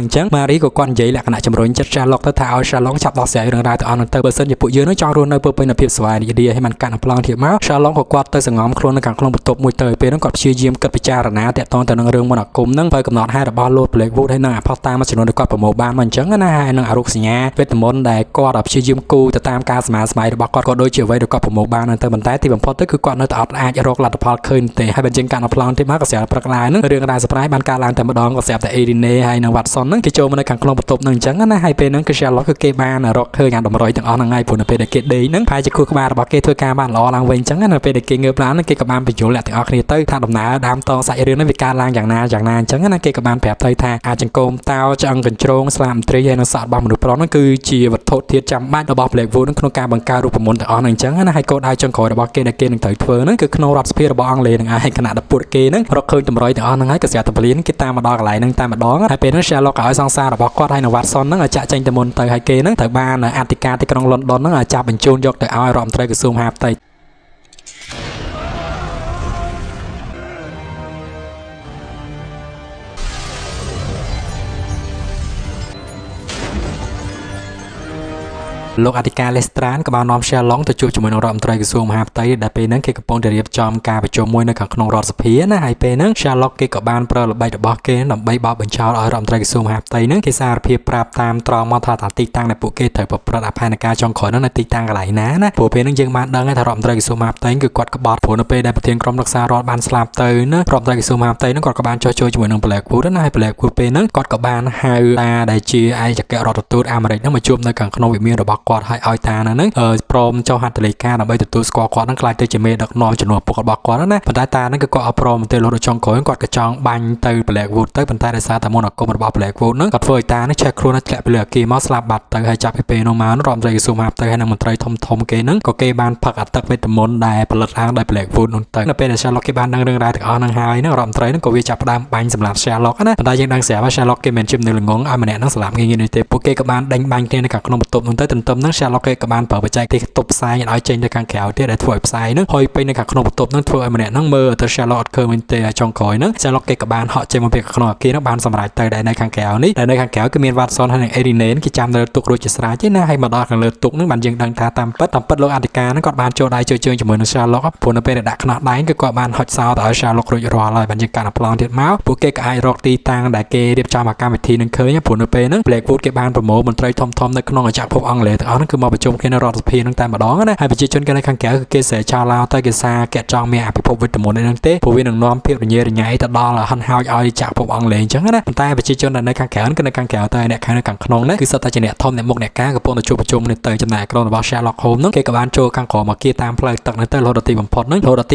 អញ្ចឹង Mary ក៏គាត់និយាយលក្ខណៈជំរុញចិត្ត Sherlock ទៅថាឲ្យ Sherlock ចាប់ដោះស្រាយរឿងរ៉ាវទាំងអស់ហ្នឹងទៅបើសិនជាពួកយើងនឹងចង់រស់នៅពើពេញភាពសុវត្ថិភាពហើយមិនកាន់អាប្លង់ទៀតមក Sherlock ក៏គាត់ទៅសង្ងំខ្លួននៅខាងក្នុងបន្ទប់មួយទៅពេលហ្នឹងគាត់ព្យាយាមគិតពិចារណាតាក់ទងទៅនឹងរឿងមន្តអាគមហ្នឹងបើកំណត់ហេតុរបស់ Lord Blackwood ហើយនឹងអាផុសតាមួយចំនួនដែលគាត់ប្រមូលបានមកអញ្ចឹងណាហើយនឹងអរុកសញ្ញាវេទមន្តដែលគាត់ព្យាយាមគូទៅតាមការស្មារតីរបស់គាត់ក៏ដូចជាអ្វីដែលគាត់ប្រមូលបានទៅប៉ុន្តែទីបំផុតទៅគឺគាត់នៅតែអត់អាចរកលទ្ធផលឃើញទេហើយបើជាងកាន់អាប្លង់ទៀតមកក៏ស្រាប់ព្រឹកឡើងហ្នឹងរឿងរ៉ាវ surprise បានកើតឡើងតែម្ដងក៏ស្រាប់តែ Irene ហើយនឹង Watson ហ្នឹងគេចូលមកនៅខាងក្នុងបន្ទប់ហ្នឹងអញ្ចឹងណាហើយពេលហ្នឹងគឺ Sherlock គឺគេបានរកឃើញអាតម្រុយទាំងអស់ហ្នឹងហើយព្រោះនៅពេលដែលគេដេកហ្នឹងប្រហែលជាខួរក្បាលរបស់គេធ្វើការបានល្អឡើងវិញអញ្ចឹងណាពេលដែលគេងើបឡើងហ្នឹងគេក៏បានបញ្យល់អ្នកទាំងអស់គ្នាទៅថាដំណើរដើមតសាច់រឿងហ្នឹងវាកើតឡើងយ៉ាងណាអញ្ចឹងណាគេក៏បានប្រាប់ទៅថាអាចចង្កូមតោឆ្អឹងកញ្ជ្រោងស្លាមត្រីហើយនិងសក់របស់មនុស្សប្រុសហ្នឹងគឺជាវត្ថុធាតុចាំបាច់របស់ Blackwood ក្នុងការបង្កើតរូបមន្តទាំងអស់ហ្នឹងអញ្ចឹងណាហើយគោលដៅចុងក្រោយរបស់គេដែលគេនឹងត្រូវធ្វើហ្នឹងគឺក្នុងរដ្ឋសភារបស់អង់គ្លេសហ្នឹងឯងគណៈដែលពួកគេហ្នឹងរកឃើញតម្រុយទាំងអស់ហ្នឹងហើយក៏ស្រាប់តែពលីគេតាមមកដល់កន្លែងហ្នឹងតែម្ដងហើយពេលហ្នឹង Sherlock ឲ្យសង្សាររបស់គាត់ហើយនៅ Watson ហ្នឹងឲ្យចាក់ចេញទៅមុនទៅហើយគេហ្នឹងត្រូវបានអធិការទីក្រុង London ហ្នឹងឲ្យចាប់បញ្ជូនយកទៅឲ្យរដ្ឋមន្ត្រីក្រសួងមហាផ្ទៃ លោកអធិការ Lestrade ក៏បាននាំ Sherlock ទៅជួបជាមួយនឹងរដ្ឋមន្ត្រីក្រសួងមហាផ្ទៃដែលពេលហ្នឹងគេកំពុងតែរៀបចំការប្រជុំមួយនៅខាងក្នុងរដ្ឋសភាណាហើយពេលហ្នឹង Sherlock គេក៏បានប្រើល្បិចរបស់គេដើម្បីបោកបញ្ចោលឲ្យរដ្ឋមន្ត្រីក្រសួងមហាផ្ទៃហ្នឹងគេសារភាពប្រាប់តាមត្រង់មកថាទីតាំងដែលពួកគេត្រូវប្រព្រឹត្តអផែនការចុងក្រោយហ្នឹងនៅទីតាំងកន្លែងណាណាព្រោះពេលហ្នឹងយើងបានដឹងថារដ្ឋមន្ត្រីក្រសួងមហាផ្ទៃគឺគាត់ក្បត់ព្រោះនៅពេលដែលប្រធានក្រុមរក្សារដ្ឋបានស្លាប់ទៅណារដ្ឋមន្ត្រីក្រសួងមហាផ្ទៃហ្នឹងគាត់ក៏បានចុះចូលជាមួយនឹង Blackwood ណាហើយ Blackwood ពេលហ្នឹងគាត់ក៏បានហៅតាដែលជាឯកអគ្គរដ្ឋទូតអាមេរិកហ្នឹងមកជួបនៅខាងក្នុងវិមានរបស់គាត់ហើយឲ្យតាហ្នឹងព្រមចុះហត្ថលេខាដើម្បីទទួលស្គាល់គាត់ហ្នឹងខ្លាចទៅជាមេដឹកនាំជំនួសពុករបស់គាត់ណាប៉ុន្តែតាហ្នឹងគឺគាត់អត់ព្រមទេលោកចុងក្រោយគាត់ក៏ចង់បាញ់ទៅ Blackwood ទៅប៉ុន្តែដោយសារតែមន្តអាគមរបស់ Blackwood ហ្នឹងគាត់ធ្វើឲ្យតាហ្នឹងឆេះខ្លួនធ្លាក់ពីលើអគារមកស្លាប់បាត់ទៅហើយចាប់ពីពេលនោះមករដ្ឋមន្ត្រីក្រសួងមហាផ្ទៃហើយនិងមន្ត្រីធំគេហ្នឹងក៏គេបានផឹកអត្តវេទមន្តដែលផលិតឡើងដោយ Blackwood នោះទៅនៅពេលដែល Sherlock គេបានដឹងរឿងរ៉ាវទាំងអស់ហ្នឹងហើយហ្នឹងរដ្ឋមន្ត្រីហ្នឹងក៏វាចាប់ផ្ដើមបាញ់សម្រាប់ Sherlock ណាប៉ុន្តែយើងដឹងស្រាប់ថា Sherlock គេមិនជិះនៅល្ងងឲ្យម្នាក់ហ្នឹងស្លាប់ងាយៗនេះទេពួកគេក៏បានដេញបាញ់គ្នានៅក្នុងបន្ទប់នោះទៅទន្ទឹមហ្នឹង Sherlock គេក៏បានប្រើបច្ចេកទេសទប់ផ្សាយឲ្យចេញទៅខាងក្រៅទៀតដែលធ្វើឲ្យផ្សាយហ្នឹងហុយពេញនៅខាងក្នុងបន្ទប់ហ្នឹងធ្វើឲ្យម្នាក់ហ្នឹងមើលទៅ Sherlock អត់ឃើញវិញទេចុងក្រោយហ្នឹង Sherlock គេក៏បានហក់ចេញមកពីក្នុងអគារហ្នឹងបានសម្រេចទៅដែលនៅខាងក្រៅនេះដែលនៅខាងក្រៅគឺមាន Watson ហើយនិង Irene គេចាំនៅទុករួចជាស្រេចទេណាហើយមកដល់ខាងលើទុកហ្នឹងបានយើងដឹងថាតាមពិតលោកអធិការហ្នឹងគាត់បានចូលដៃជួយជើងជាមួយនឹង Sherlock ព្រោះនៅពេលដែលដាក់ខ្នោះដៃគឺគាត់បានហុចសោទៅឲ្យ Sherlock រួចរាល់ហើយបានយើងកាន់អាប្លង់ទៀតមកពួកគេក៏អាចរកទីតាំងដែលគេរៀបចំអាកម្មវិធីនឹងឃើញព្រោះនៅពេលហ្នឹង Blackwood គេបានប្រមូលមន្ត្រីធំៗនៅក្នុងអាចារ្យភពអង់គ្លេស ទាំងអស់ហ្នឹងគឺមកប្រជុំគ្នានៅរដ្ឋសភាហ្នឹងតែម្ដងណាហើយប្រជាជនគេនៅខាងក្រៅគឺគេស្រែចោលឡោទៅគេសារគេចង់មានអភិភពវិទ្យាមន្តហ្នឹងទេព្រោះវានឹងនាំភាពរញ៉េរញ៉ៃទៅដល់ហិនហោចឲ្យចាក់ភពអង់គ្លេសអញ្ចឹងណាប៉ុន្តែប្រជាជនដែលនៅខាងក្រៅគឺនៅខាងក្រៅតែអ្នកខាងនៅខាងក្នុងហ្នឹងគឺសុទ្ធតែជាអ្នកធំអ្នកមុខអ្នកការកំពុងតែជួបប្រជុំនេះទៅចំណែកក្រុមរបស់ Sherlock Holmes ហ្នឹងគេក៏បានចូលខាងក្រោមមកគៀតាមផ្លូវទឹកហ្នឹងទៅរហូតដល់ទីបំផុតហ្ន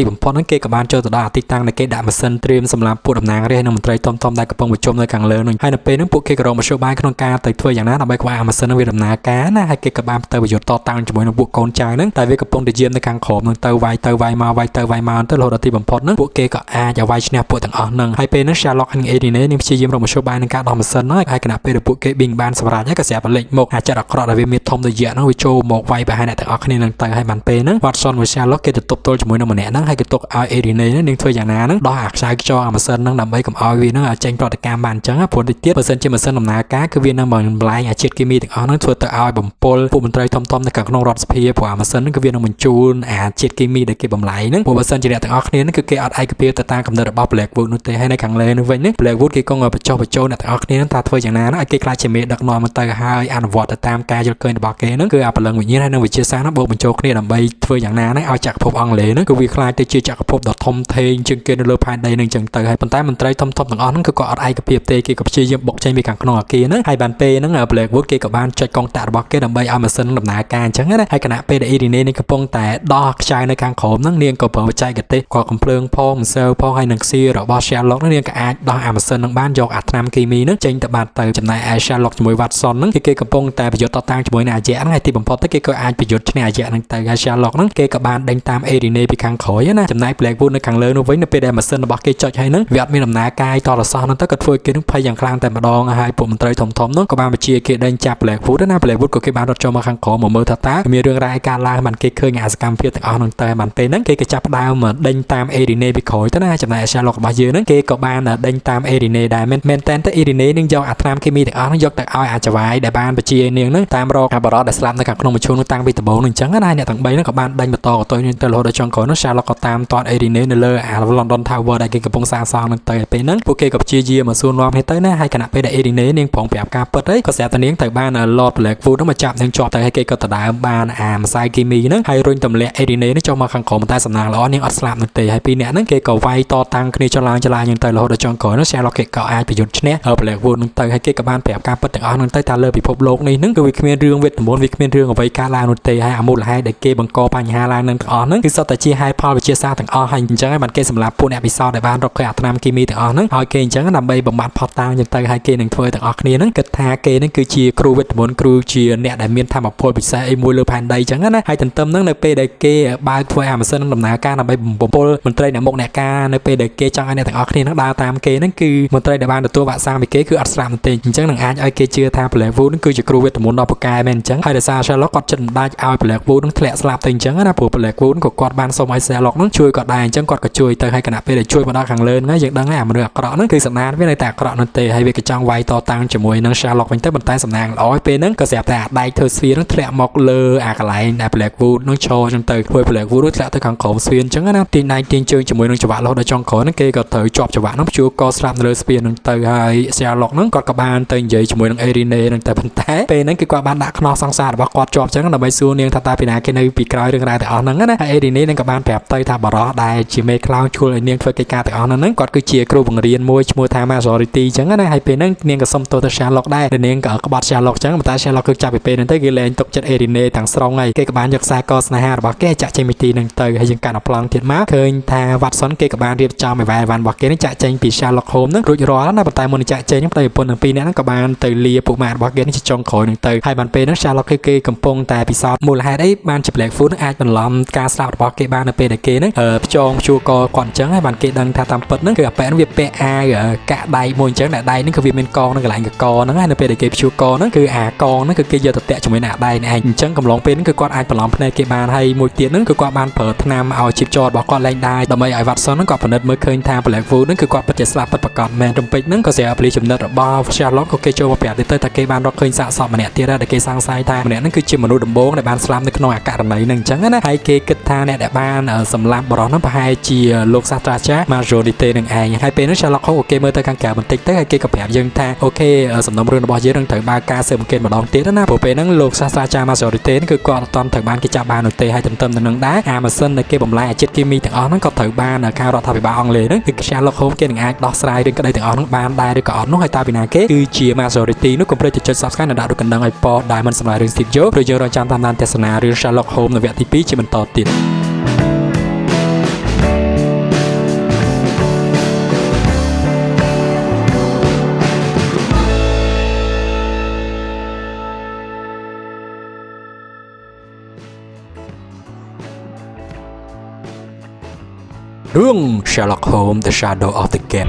ឹងគេក៏បានចូលទៅដល់ទីតាំងនៃគេដាក់ម៉ាស៊ីនត្រៀមសម្រាប់ពួកតំណាងរាស្ត្រនិងមន្ត្រីធំៗដែលកំពុងប្រជុំនៅខាងលើហ្នឹងហើយនៅពេលហ្នឹងពួកគេក៏រកមធ្យោបាយក្នុងការទៅធ្វើយ៉ាងណាដើម្បីកុំឲ្យម៉ាស៊ីនហ្នឹងវាដំណើរការណាហើយគេក៏បានទៅប្រយុទ្ធតតាំងជាមួយនឹងពួកកូនចៅហ្នឹងតែវាកំពុងតែយាមនៅខាងក្រោមហ្នឹងទៅវាយទៅវាយមកទៅរហូតដល់ទីបំផុតហ្នឹងពួកគេក៏អាចឲ្យវាយឈ្នះពួកទាំងអស់ហ្នឹងហើយពេលហ្នឹង Sherlock និង Irene នឹងព្យាយាមរកមធ្យោបាយក្នុងការដោះម៉ាស៊ីនហ្នឹងហើយគណៈពេលដែលពួកគេប៊ីងបានសម្រាប់ហើយក៏ស្រាប់លេចមកអាចចាត់អាក្រក់ដែលវាមានធំដូចយ៉ាងហ្នឹងវាចូលមកវាយប្រហារអ្នកទាំងអស់គ្នាហ្នឹងទៅហើយបានពេលហ្នឹង Watson និង Sherlock គេទៅទប់ទល់ជាមួយនឹងម្នាក់ហ្នឹងហើយគេទុកឲ្យ Irene ហ្នឹងនឹងធ្វើយ៉ាងណាហ្នឹងដោះអាខ្សែខ្យល់អាម៉ាស៊ីនហ្នឹងដើម្បីកុំឲ្យវាហ្នឹងចេញប្រតិកម្មបានអញ្ចឹងព្រោះតិចទៀតបើសិនជាម៉ាស៊ីនដំណើរការគឺវានឹងបំលែងអាជាតិគីមីទាំងអស់ហ្នឹងធ្វើទៅឲ្យបំពុលពួកមន្ត្រីធំៗនៅក្នុងរដ្ឋសភាព្រោះអាម៉ាស៊ីនហ្នឹងគឺវានឹងបញ្ជូនអាជាតិគីមីដែលគេបំលែងហ្នឹងព្រោះបើសិនជាអ្នកទាំងអស់គ្នាហ្នឹងគឺគេអត់ឯកភាពទៅតាមកំណត់របស់ Blackwood នោះទេហើយនៅខាងលើនោះវិញហ្នឹង Blackwood គេគង់បញ្ចុះបញ្ចូលអ្នកទាំងអស់គ្នាហ្នឹងថាធ្វើយ៉ាងណាហ្នឹងឲ្យគេខ្លាចជាមេដឹកនាំមកទៅហើយអនុវត្តទៅតាមការយល់ឃើញរបស់គេហ្នឹងគឺអាពលឹងវិញ្ញាណហើយនឹងវិទ្យាសាស្ត្រហ្នឹងបូកបញ្ចូលគ្នាដើម្បីធ្វើយ៉ាងណាហ្នឹងឲ្យចក្រភពអង់គ្លេសហ្នឹងគឺវាខ្លាចទៅជាចក្រភពដ៏ធំធេងជាងគេនៅលើផែនដីហ្នឹងអញ្ចឹងទៅហើយប៉ុន្តែមន្ត្រីធំៗទាំងអស់ហ្នឹងគឺក៏អត់ឯកភាពទេគេក៏ព្យាយាមបុកចេញពីខាងក្នុងអគារហ្នឹងហើយបានពេលហ្នឹង Blackwood គេក៏បានចុចកុងតាក់របស់គេដើម្បីឲ្យម៉ាស៊ីនដំណើរការអញ្ចឹងណាហើយគណៈពេលដែល Irene នេះកំពុងតែដោះខ្ចៅនៅខាងក្រោមហ្នឹងនាងក៏ប្រើបច្ចេកទេសក៏កំភ្លើងផងម្សៅផងហើយនឹងខ្សៀរបស់ Sherlock ហ្នឹងនាងក៏អាចដោះអាម៉ាស៊ីនហ្នឹងបានយកអាថ្នាំគីមីហ្នឹងចេញទៅបាត់ទៅចំណែកឯ Sherlock ជាមួយ Watson ហ្នឹងគេកំពុងតែប្រយុទ្ធតតាំងជាមួយនឹងអាយៈហ្នឹងហើយទីបំផុតទៅគេក៏អាចប្រយុទ្ធឈ្នះអាយៈហ្នឹងទៅហើយ Sherlock ហ្នឹងគេក៏បានដេញតាម Irene ពីខាងក្រោយណាចំណែក Blackwood នៅខាងលើនោះវិញនៅពេលដែលម៉ាស៊ីនរបស់គេចុចហើយហ្នឹងវាអត់មានដំណើរការតរសោះហ្នឹងទៅក៏ធ្វើគេនឹងភ័យយ៉ាងខ្លាំងតែម្ដងហើយពួកមន្ត្រីធំៗហ្នឹងក៏បានបញ្ជាគេដេញចាប់ Blackwood ណា Blackwood ក៏គេបានរត់ចូលមកខាងក្រោមមកមើលថាតើមានរឿងរ៉ាវកើតឡើងបានគេឃើញអាសកម្មភាពទាំងអស់ហ្នឹងតែបានពេលហ្នឹងគេក៏ចាប់ផ្ដើមដេញតាម Irene ពីក្រោយទៅណាចំណែក Sherlock របស់យើងហ្នឹងគេក៏បានដេញតាម Irene ដែរមែនតែនទៅ Irene នឹងយកអាថ្នាំគីមីទាំងអស់ហ្នឹងយកទៅឲ្យអាចវាយដែលបានបញ្ជានាងហ្នឹងតាមរកអាបរតដែលស្លាប់នៅខាងក្នុងមជ្ឈមណ្ឌលតាំងពីដំបូងហ្នឹងអញ្ចឹងណាអ្នកទាំង3ហ្នឹងក៏បានដេញបន្តទៅទៅរហូតដល់ចុងក្រោយនោះ Sherlock ក៏តាមទាត់ Irene នៅលើអា London Tower ដែលគេកំពុងសាងសង់ហ្នឹងទៅហើយពេលហ្នឹងពួកគេក៏ព្យាយាមមកសួរនាំគ្នាទៅណាហើយគណៈពេលដែល Irene នាងប្រងប្រាប់ការពិតហើយក៏ស្រាប់តែនាងទៅបាន Lord Blackwood ហ្នឹងមកចាប់នាងជាប់ទៅហើយគេក៏ដណ្ដើមបានអាម្សៅគីមីហ្នឹងហើយរុញទម្លាក់ Irene នេះចុះមកខាងក្រោមតែសំណាងល្អនាងអត់ស្លាប់នោះទេហើយពីរនាក់ហ្នឹងគេក៏វាយតតាំងគ្នាចលាយ៉ាងទៅរហូតដល់ចុងក្រោយនោះ Sherlock គេក៏អាចប្រយុទ្ធឈ្នះ Blackwood ហ្នឹងទៅហើយគេក៏បានប្រាប់ការពិតទាំងអស់ហ្នឹងទៅថាលើពិភពលោកនេះហ្នឹងគឺវាគ្មានរឿងវេទមន្តវាគ្មានរឿងអ្វីកើតឡើងនោះទេហើយអាមូលហេតុដែលគេបង្កបញ្ហាឡើងនឹងទាំងអស់ហ្នឹងគឺសុទ្ធតែជាហេតុផលវិទ្យាសាស្ត្រទាំងអស់ហើយអញ្ចឹងហើយបានគេសម្រាប់ពួកអ្នកពិសោធន៍ដែលបានរកឃើញអាថ្នាំគីមីទាំងអស់ហ្នឹងឲ្យគេអញ្ចឹងដើម្បីបំបត្តិផុតតាំងអញ្ចឹងទៅហើយគេនឹងធ្វើទាំងអស់គ្នាហ្នឹងគិតថាគេហ្នឹងគឺជាគ្រូវេទមន្តគ្រូជាអ្នកដែលមានធម៌ពលពិសេសអីមួយលើផែនដីអញ្ចឹងណាហើយទន្ទឹមហ្នឹងនៅពេលដែលគេបើកធ្វើអាម៉ាស៊ីននឹងដំណើរការដើម្បីបំពុលមន្ត្រីអ្នកមុខអ្នកការនៅពេលដែលគេចង់ឲ្យអ្នកទាំងអស់គ្នាហ្នឹងដើរតាមគេហ្នឹងគឺមន្ត្រីដែលបានទទួលវ៉ាក់សាំងពីគេគឺអត់ស្លាប់ទេអញ្ចឹងនឹងអាចឲ្យគេជឿថា Blackwood ហ្នឹងគឺជាគ្រូវេទមន្តដ៏ពូកែមែនអញ្ចឹងហើយដោយសារ Sherlock គាត់ចិត្តមិនដាច់ឲ្យ Blackwood ហ្នឹងធ្លាក់ស្លាប់ទៅអញ្ចឹងណាព្រោះ Blackwood ក៏គាត់បានសុំឲ្យ Sherlock ហ្នឹងជួយគាត់ដែរអញ្ចឹងគាត់ក៏ជួយទៅហើយគណៈពេលដែលជួយមកដល់ខាងលើហ្នឹងយើងដឹងហើយអាមនុស្សអាក្រក់ហ្នឹងគឺសំណានវានៅតែអាក្រក់នោះទេហើយវាក៏ចង់វាយតតាំងជាមួយនឹង Sherlock វិញទៅប៉ុន្តែសំណាងល្អឲ្យពេលហ្នឹងក៏ស្រាប់តែអាដែកធ្វើស្វៀនហ្នឹងធ្លាក់មកលើអាកន្លែងដែល Blackwood ហ្នឹងឈរអញ្ចឹងទៅធ្វើ Blackwood ធ្លាក់ទៅខាងក្រោមស្វៀនអញ្ចឹងណាទីណៃទាញជើងជាមួយនឹងច្បាក់លោះដល់ចុងក្រោយហ្នឹងគេក៏ត្រូវជាប់ច្បាក់ហ្នឹងព្យួរកស្លាប់នៅលើស្ពានហ្នឹងទៅហើយ Sherlock ហ្នឹងគាត់ក៏បានទៅនិយាយជាមួយនឹង Irene ហ្នឹងតែប៉ុន្តែពេលហ្នឹងគឺគាត់បានដាក់ខ្នោះសង្សាររបស់គាត់ជាប់អញ្ចឹងដើម្បីសួរនាងថាតើពីណាគេនៅពីក្រោយរឿងរ៉ាវទាំងអស់ហ្នឹងណាហើយ Irene ហ្នឹងក៏បានប្រាប់ទៅថាបរិះដែលជាមេខ្លោងជួលឲ្យនាងធ្វើកិច្ចការទាំងអស់ហ្នឹងគាត់គឺជាគ្រូបង្រៀនមួយឈ្មោះថា Majority អញ្ចឹងណាហើយពេលហ្នឹងនាងក៏សុំទោសទៅ Sherlock ដែរនាងក៏ក្បត់ Sherlock អញ្ចឹងតែ Sherlock គឺចាប់ពីពេលហ្នឹងទៅគេលែងទុកចិត្ត Irene ទាំងស្រុងហើយគេក៏បានយកខ្សែកស្នេហារបស់គេចាក់ចេញពីទីហ្នឹងទៅហើយយើងកាន់ប្លង់ទៀតមកឃើញថា Watson គេក៏បានរៀបចំឲ្យវ៉ែវ៉ាន់របស់គេនេះចាក់ចេញពី Sherlock Holmes ហ្នឹងរួចរាល់ណាប៉ុន្តែមុននឹងចាក់ចេញហ្នឹងប្រពន្ធទាំងពីរនាក់ហ្នឹងក៏បានទៅលាពួកម៉ាក់របស់គេនេះជាចុងក្រោយហ្នឹងទៅហើយបានពេលហ្នឹង Sherlock គេកំពុងតែពិសោធន៍មូលហេតុអីបានជា Blackwood អាចបន្លំការស្លាប់របស់គេបាននៅពេលដែលគេហ្នឹងភ្ជាប់ជួកគាត់អញ្ចឹងហើយបានគេដឹងថាតាមពិតហ្នឹងគឺអាប៉ែហ្នឹងវាពាក់អាវកាក់ដៃមួយអញ្ចឹងដែលដៃហ្នឹងគឺវាមានកងនៅកន្លែងកកហ្នឹងហើយនៅពេលដែលគេភ្ជួកហ្នឹងគឺអាកងហ្នឹងគឺគេយកទៅតាក់ជាមួយនឹងអាដៃនេះឯងអញ្ចឹងកំឡុងពេលហ្នឹងគឺគាត់អាចបន្លំភ្នែកគេបានហើយមួយទៀតហ្នឹងគឺគាត់បានប្រើថ្នាំឲ្យជីបចររបស់គាត់លែងដែរដើម្បីឲ្យ Watson ហ្នឹងគាត់ពិនិត្យមើលឃើញថា Blackwood ហ្នឹងគឺគាត់ពិតជាស្លាប់ពិតប្រាកដមែនរំពេចហ្នឹងក៏ស្រាប់ពីចំណិតរបស់ Sherlock ក៏គេចូលមកប្រាប់ទៅថាគេបានរកឃើញសាកសពម្នាក់ទៀតដែលគេសង្ស័យថាម្នាក់ហ្នឹងគឺជាមនុស្សដំបូងដែលបានស្លាប់នៅក្នុងអាករណីហ្នឹងអញ្ចឹងណាហើយគេគិតថាអ្នកដែលបានសម្លាប់បរិះហ្នឹងប្រហែលជាលោកសាស្ត្រាចារ្យ Majority នឹងឯងហើយពេលហ្នឹង Sherlock គេមើលទៅខាងក្រៅបន្តិចទៅហើយគេក៏ប្រាប់យើងថាអូខេសំណុំរឿងរបស់យើងនឹងត្រូវបើកការស៊ើបអង្កេតម្ដងទៀតណាព្រោះពេលហ្នឹង លោកសាស្ត្រាចារ្យ Majority គឺគាត់អត់ត្រូវបានគេចាប់បាននោះទេហើយទន្ទឹមទៅនឹងដែរអាម៉ាស៊ីនដែលគេបំលែងអាជាតិគីមីទាំងអស់ហ្នឹងក៏ត្រូវបានការរដ្ឋាភិបាលអង់គ្លេសហ្នឹងគឺ Sherlock Holmes គេនឹងអាចដោះស្រាយរឿងក្តីទាំងអស់ហ្នឹងបានដែរឬក៏អត់នោះហើយតើពីណាគេគឺជា Majority នោះកុំភ្លេចចុច Subscribe និងដាក់រូបកណ្ដឹងឲ្យប៉ដែលមិនសម្រាប់រឿង Steve Jobs ព្រោះយើងរងចាំតាមដានទស្សនារឿង Sherlock Holmes នៅវគ្គទី2ជាបន្តទៀតរឿង Sherlock Holmes The Shadow of the Cat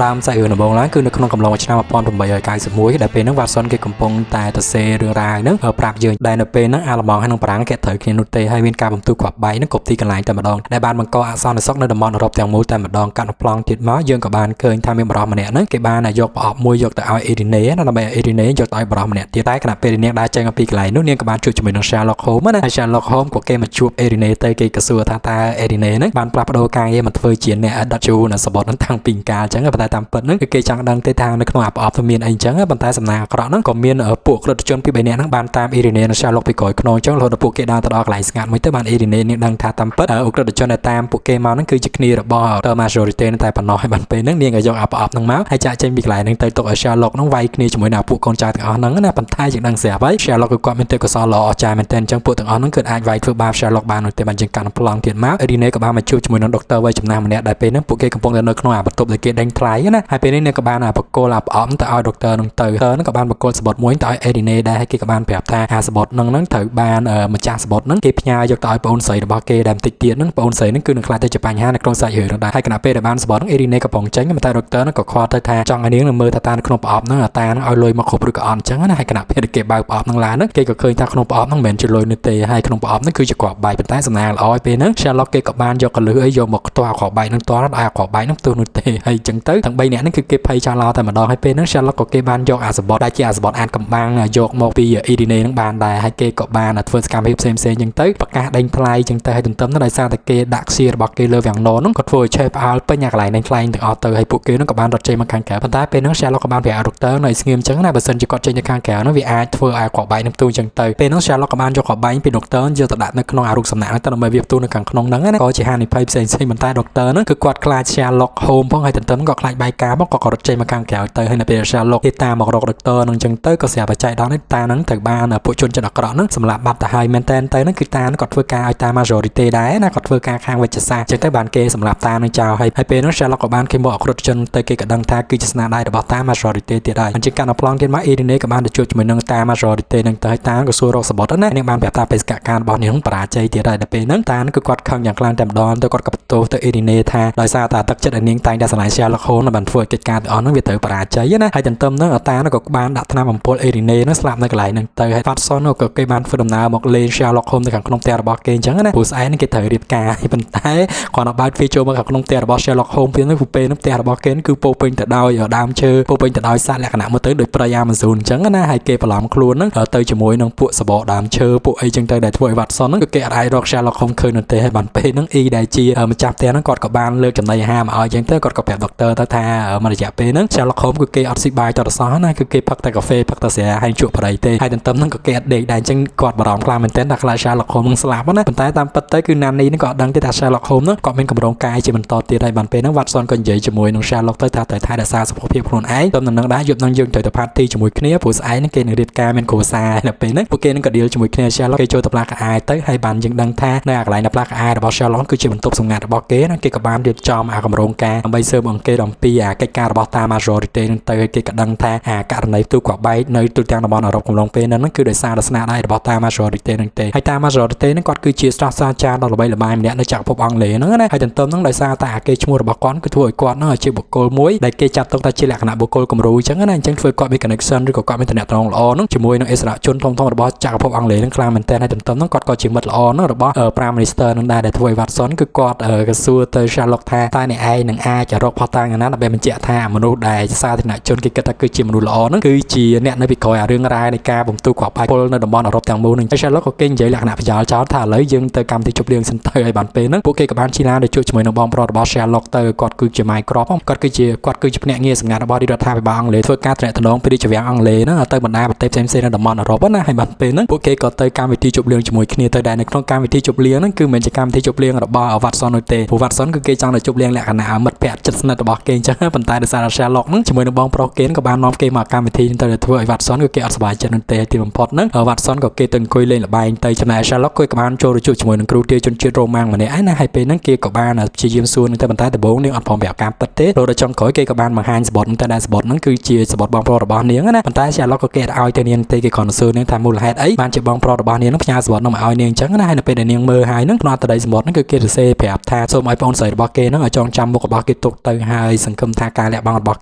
តាមសាច់រឿងដំបូងឡើងគឺនៅក្នុងកំឡុងឆ្នាំ1891ដែលពេលហ្នឹងវ៉ាតសុនគេកំពុងតែទៅសេរឿងរ៉ាវហ្នឹងប្រាប់យើងដែលនៅពេលហ្នឹងអាល្លឺម៉ង់ហើយនឹងបារាំងគេត្រូវគ្នានោះទេហើយមានការបំទុះគ្រាប់បែកហ្នឹងគ្រប់ទីកន្លែងតែម្ដងដែលបានបង្កអសន្តិសុខនៅតំបន់អឺរ៉ុបទាំងមូលតែម្ដងកាត់ប្លង់ទៀតមកយើងក៏បានឃើញថាមានបរិសម្នាក់ហ្នឹងគេបានយកប្រអប់មួយយកទៅឲ្យអេរីណេដើម្បីឲ្យអេរីណេយកទៅឲ្យបរិសម្នាក់ទៀតតែគណៈពេលនាងដើរចេញពីកន្លែងនោះនាងក៏បានជួបជាមួយនឹង Sherlock Holmes ណាហើយ Sherlock Holmes ក៏គេមកជួបអេរីណេទៅគេក៏សួរថាតើអេរីណេហ្នឹងបានផ្លាស់ប្ដូរការងារមកធ្វើជាអ្នកដឹកជញ្ជូននៅសបុតហ្នឹងតាំងពីកាលអញ្ចឹងប៉ុន្តែតាមពិតហ្នឹងគឺគេចង់ដឹងទេថានៅក្នុងអាប្រអប់ទៅមានអីអញ្ចឹងប៉ុន្តែសំណាងអាក្រក់ហ្នឹងក៏មានពួកក្រិតជនពី3នាក់ហ្នឹងបានតាមអេរីណេនិង Sherlock ពីក្រោយខ្នងអញ្ចឹងរហូតដល់ពួកគេដើរទៅដល់កន្លែងស្ងាត់មួយទៅបានអេរីណេនាងដឹងថាតាមពិតក្រិតជនដែលតាមពួកគេមកហ្នឹងគឺជាគ្នារបស់ Majority តែប៉ុណ្ណោះហើយបានពេលហ្នឹងនាងក៏យកអាប្រអប់ហ្នឹងមកហើយចាក់ចេញពីកន្លែងហ្នឹងទៅទុកឲ្យ Sherlock ហ្នឹងវាយគ្នាជាមួយនឹងពួកកូនចៅទាំងអស់ហ្នឹងណាប៉ុន្តែយើងដឹងស្រាប់ហើយ Sherlock គឺគាត់មានទេពកោសល្យល្អអស្ចារ្យមែនទែនអញ្ចឹងពួកទាំងអស់ហ្នឹងគឺអាចវាយធ្វើបាប Sherlock បាននោះទេបានជាងកាន់ប្លង់ទៀតមកអេរីណេក៏បានមកជួបជាមួយនឹងដុកទ័រវ័យចំណាស់ម្នាក់ដែលពេលហ្នឹងពួកគេកំពុងតែនៅក្នុងអាបន្ទប់ដែលគេដេញថ្លៃណាហើយពេលនេះនាងក៏បានបកគោលអាប្រអប់ទៅឲ្យដុកទ័រនឹងទៅហ្នឹងក៏បានបកគោលសបុតមួយទៅឲ្យអេរីណេដែរហើយគេក៏បានប្រាប់ថាអាសបុតហ្នឹងត្រូវបានម្ចាស់សបុតហ្នឹងគេផ្ញើយកទៅឲ្យបងអូនស្រីរបស់គេដែលបន្តិចទៀតហ្នឹងបងអូនស្រីហ្នឹងគឺនឹងខ្លាចទៅជាបញ្ហានៅក្នុងសាច់រឿងហ្នឹងដែរហើយគណៈពេលដែលបានសបុតហ្នឹងអេរីណេក៏កំពុងចេញតែដុកទ័រហ្នឹងក៏ខកទៅថាចង់ឲ្យនាងនឹងមើលថាតានៅក្នុងប្រអប់ហ្នឹងតាហ្នឹងឲ្យលុយមកគ្រប់ឬក៏អត់អញ្ចឹងណាហើយគណៈពេលគេបើកប្រអប់ហ្នឹងឡើងហ្នឹងគេក៏ឃើញថាក្នុងប្រអប់ហ្នឹងមិនមែនជាលុយនោះទេហើយក្នុងប្រអប់ហ្នឹងគឺជាគ្រាប់បែកប៉ុន្តែសំណាងល្អឲ្យពេលហ្នឹង Sherlock គេក៏បានយកកលឹះអីយកមកខ្ទាស់គ្រាប់បែកហ្នឹងទាល់ដល់អាគ្រាប់បែកហ្នឹងផ្ទុះនោះទេហើយអញ្ចឹងទៅទាំង3នាក់ហ្នឹងគឺគេភ័យចោលឡោតែម្ដងហើយពេលហ្នឹង Sherlock ក៏គេបានយកអាសបុតដែលជាអាសបុតអានកំបាំងយកមកពីអេរីណេហ្នឹងបានដែរហើយគេក៏បានធ្វើសកម្មភាពផ្សេងៗអញ្ចឹងទៅប្រកាសដេញថ្លៃអញ្ចឹងទៅហើយទន្ទឹមនឹងដោយសារតែគេដាក់ខ្សៀរបស់គេលើវាំងណហ្នឹងក៏ធ្វើឲ្យឆេះផ្អើលពេញអាកន្លែងដេញថ្លៃទាំងអស់ទៅហើយពួកគេហ្នឹងក៏បានរត់ចេញមកខាងក្រៅប៉ុន្តែពេលហ្នឹង Sherlock ក៏បានប្រាប់ដុកទ័រនៅស្ងៀមអញ្ចឹងណាបើសិនជាគាត់ចេញទៅខាងក្រៅហ្នឹងវាអាចធ្វើឲ្យគ្រាប់បែកនឹងផ្ទុះអញ្ចឹងទៅពេលហ្នឹង Sherlock ក៏បានយកគ្រាប់បែកពីដុកទ័រយកទៅដាក់នៅក្នុងអារូបសំណាកហ្នឹងទៅដើម្បីវាផ្ទុះនៅខាងក្នុងហ្នឹងណាក៏ជាហានិភ័យផ្សេងៗប៉ុន្តែដុកទ័រហ្នឹងគឺគាត់ខ្លាច Sherlock Holmes ផងហើយទន្ទឹមក៏ខ្លាចបែកការមកក៏រត់ចេញមកខាងក្រៅទៅហើយនៅពេល Sherlock គេតាមមករកដុកទ័រហ្នឹងអញ្ចឹងទៅក៏ស្រាប់តែចៃដន្យតាហ្នឹងត្រូវបានពួកជនចិត្តអាក្រក់ហ្នឹងសម្លាប់បាត់ទៅហើយមែនតែនទៅហ្នឹងគឺតាហ្នឹងគាត់ធ្វើការឲ្យតា Majority ដែរណាគាត់ធ្វើការខាងវិទ្យាសាស្ត្រអញ្ចឹងទៅបានគេសម្លាប់តាហ្នឹងចោលហើយពេលហ្នឹង Sherlock ក៏បានគេមកអក្រិតជនទៅគេក៏ដឹងថាគឺជាស្នាដៃរបស់តា Majority ទៀតហើយអញ្ចឹងកាន់តែប្លង់ទៀតមកអេរីណេក៏បានទៅជួបជាមួយនឹងតា Majority ហ្នឹងទៅហើយតាក៏សួររកសបុតណានាងបានប្រាប់ថាបេសកកម្មរបស់នាងបរាជ័យទៀតហើយដល់ពេលហ្នឹងតាហ្នឹងគឺគាត់ខឹងយ៉ាងខ្លាំងតែម្ដងទៅគាត់ក៏បន្ទោសទៅអេរីណេថាដោយសារតែទឹកចិត្តឲ្យនាងតែងតែស្រឡាញ់ Sherlock Holmes បានធ្វើឲ្យកិច្ចការទាំងអស់ហ្នឹងវាត្រូវបរាជ័យណាហើយទន្ទឹមហ្នឹងតាហ្នឹងក៏បានដាក់ថ្នាំបំពុលអេរីណេហ្នឹងស្លាប់នៅកន្លែងហ្នឹងទៅហើយ Watson ក៏គេបានធ្វើដំណើរមកលេង Sherlock Holmes នៅខាងក្នុងផ្ទះរបស់គេអញ្ចឹងណាព្រោះស្អែកហ្នឹងគេត្រូវរៀបការប៉ុន្តែគាត់អត់បើកទ្វារចូលមកខាងក្នុងផ្ទះរបស់ Sherlock Holmes ពេលហ្នឹងផ្ទះរបស់គេគឺពោពេញទៅដោយដើមឈើពោពេញទៅដោយសត្វលក្ខណៈមើលទៅដូចព្រៃ Amazon អញ្ចឹងណាហើយគេបន្លំខ្លួនហ្នឹងទៅជាមួយនឹងពួកសបកដើមឈើពួកអីចឹងទៅដែលធ្វើឲ្យ Watson ហ្នឹងគឺគេអត់អាចរក Sherlock Holmes ឃើញនោះទេហើយបានពេលហ្នឹងដែលជាម្ចាស់ផ្ទះហ្នឹងគាត់ក៏បានលើកចំណីអាហារមកឲ្យចឹងទៅគាត់ក៏ប្រាប់ដុកទ័រទៅថាមករយៈពេលហ្នឹង Sherlock Holmes គឺគេអត់ស៊ីបាយតរសោះណាគឺគេផឹកតែកាហ្វេផឹកតែស្រាហើយជក់ប្រៃទេហើយទន្ទឹមហ្នឹងក៏គេអត់ដេកដែរអញ្ចឹងគាត់បារម្ភខ្លាំងមែនទែនថាខ្លាច Sherlock Holmes នឹងស្លាប់ណាប៉ុន្តែតាមពិតទៅគឺណានីហ្នឹងក៏អត់ដឹងទេថា Sherlock Holmes ហ្នឹងគាត់មានកម្រងកាយជាបន្តទៀតហើយបានពេលហ្នឹង Watson ក៏និយាយជាមួយនឹង Sherlock ទៅថាត្រូវថែរក្សាសុខភាពខ្លួនឯងទំនឹងដែរយប់ហ្នឹងយើងត្រូវទៅ party ជាមួយគ្នាព្រោះស្អែកហ្នឹងគេនឹងរៀបការមានគ្រួសារនៅពេលហ្នឹងពួកគេនឹងក៏ deal ជាមួយគ្នា Sherlock គេចូលទៅផ្លាស់កៅអៅទៅហើយបានយើងដឹងថានៅកន្លែងផ្លាស់កៅអៅរបស់ Sherlock គឺជាបន្ទប់សម្ងាត់របស់គេណាគេក៏បានរៀបចំអាកម្រងការដើម្បីស៊ើបអង្កេតអំពីកិច្ចការរបស់តា Majority ហ្នឹងទៅគេក៏ដឹងថាករណីទូគ្រាប់បែកនៅទូទាំងតំបន់អឺរ៉ុបកំឡុងពេលហ្នឹងគឺដោយសារស្នាដៃរបស់តា Majority ហ្នឹងទេហើយតា Majority ហ្នឹងគាត់គឺជាសាស្ត្រាចារ្យដ៏ល្បីល្បាញម្នាក់នៅចក្រភពអង់គ្លេសហ្នឹងណាហើយទន្ទឹមហ្នឹងដោយសារតែគេឈ្មោះរបស់គាត់គឺធ្វើឲ្យគាត់ហ្នឹងជាបុគ្គលមួយដែលគេចាត់ទុកថាជាលក្ខណៈបុគ្គលគំរូអញ្ចឹងណាអញ្ចឹងធ្វើគាត់មាន connection ឬក៏គាត់មានទំនាក់ទំនងល្អហ្នឹងជាមួយនឹងអិសរាជជនធំៗរបស់ចក្រភពអង់គ្លេសហ្នឹងខ្លាំងមែនទែនហើយទន្ទឹមហ្នឹងគាត់ក៏ជាមិត្តល្អហ្នឹងរបស់ Prime Minister ហ្នឹងដែរដែលធ្វើឲ្យ Watson គឺគាត់ក៏សួរទៅ Sherlock ថាតើអ្នកឯងនឹងអាចរកផុសតាងណា ដើម្បីបញ្ជាក់ថាមនុស្សដែលសាធារណជនគេគិតថាគឺជាមនុស្សល្អហ្នឹងគឺជាអ្នកនៅពីក្រោយអារឿងរ៉ាវនៃការបំទុះគ្រាប់បែកពលនៅតំបន់អឺរ៉ុបទាំងមូលហ្នឹងហើយ Sherlock ក៏គេនិយាយលក្ខណៈប្រយោលចោលថាឥឡូវយើងទៅកម្មវិធីជប់លៀងសិនទៅហើយបានពេលហ្នឹងពួកគេក៏បានឈីឡាទៅជួបជាមួយនឹងបងប្រុសរបស់ Sherlock ទៅគាត់គឺជាម៉ាយក្របគាត់គឺជាភ្នាក់ងារសម្ងាត់របស់រដ្ឋាភិបាលអង់គ្លេសធ្វើការតំណងពីរាជវាំងអង់គ្លេសហ្នឹងទៅបណ្ដាប្រទេសផ្សេងៗនៅតំបន់អឺរ៉ុបណាហើយបានពេលហ្នឹងពួកគេក៏ទៅកម្មវិធីជប់លៀងជាមួយគ្នាទៅដែរនៅក្នុងកម្មវិធីជប់លៀងហ្នឹងគឺមិនមែនជាកម្មវិធីជប់លៀងរបស់ Watson នោះទេព្រោះ Watson គឺគេចង់ទៅជប់លៀងលក្ខណៈមិត្តភក្តិជិតស្និទ្ធរបស់គេអញ្ចឹងប៉ុន្តែដោយសារ Sherlock ហ្នឹងជាមួយនឹងបងប្រុសគេក៏បាននាំគេមកកម្មវិធីទៅធ្វើឲ្យ Watson គឺគេអត់សប្បាយចិត្តនោះទេទីបំផុតហ្នឹង Watson ក៏គេទៅអង្គុយលេងល្បែងទៅចំណែក Sherlock ក៏បានចូលទៅជួបជាមួយនឹងគ្រូទាយជនជាតិរ៉ូម៉ាំងម្នាក់ឯណាហើយពេលហ្នឹងគេក៏បានព្យាយាមសួរនឹងតែប៉ុន្តែដំបូងនាងអត់ព្រមប្រាប់ការពិតទេរហូតដល់ចុងក្រោយគេក៏បានបង្ហាញសបុតតែដែលសបុតហ្នឹងគឺជាសបុតបងប្រុសរបស់នាងណាប៉ុន្តែ Sherlock ក៏គេឲ្យទៅនាងទេគេគ្រាន់តែសួរនាងថាមូលហេតុអីបានជាបងប្រុសរបស់នាងហ្នឹងផ្ញើសបុតហ្នឹងមកឲ្យនាងអញ្ចឹងណាហើយនៅពេលដែលនាងមើលហើយហ្នឹងក្នុងអត្ថន័យសបុតហ្នឹងគឺគេសរសេរប្រាប់ថាសូមឲ្យបងស្រីរបស់គេហ្នឹងឲ្យចងចាំមុខរបស់គេទុកទៅហើយសង្ឃឹមថាការលាក់បាំងរបស់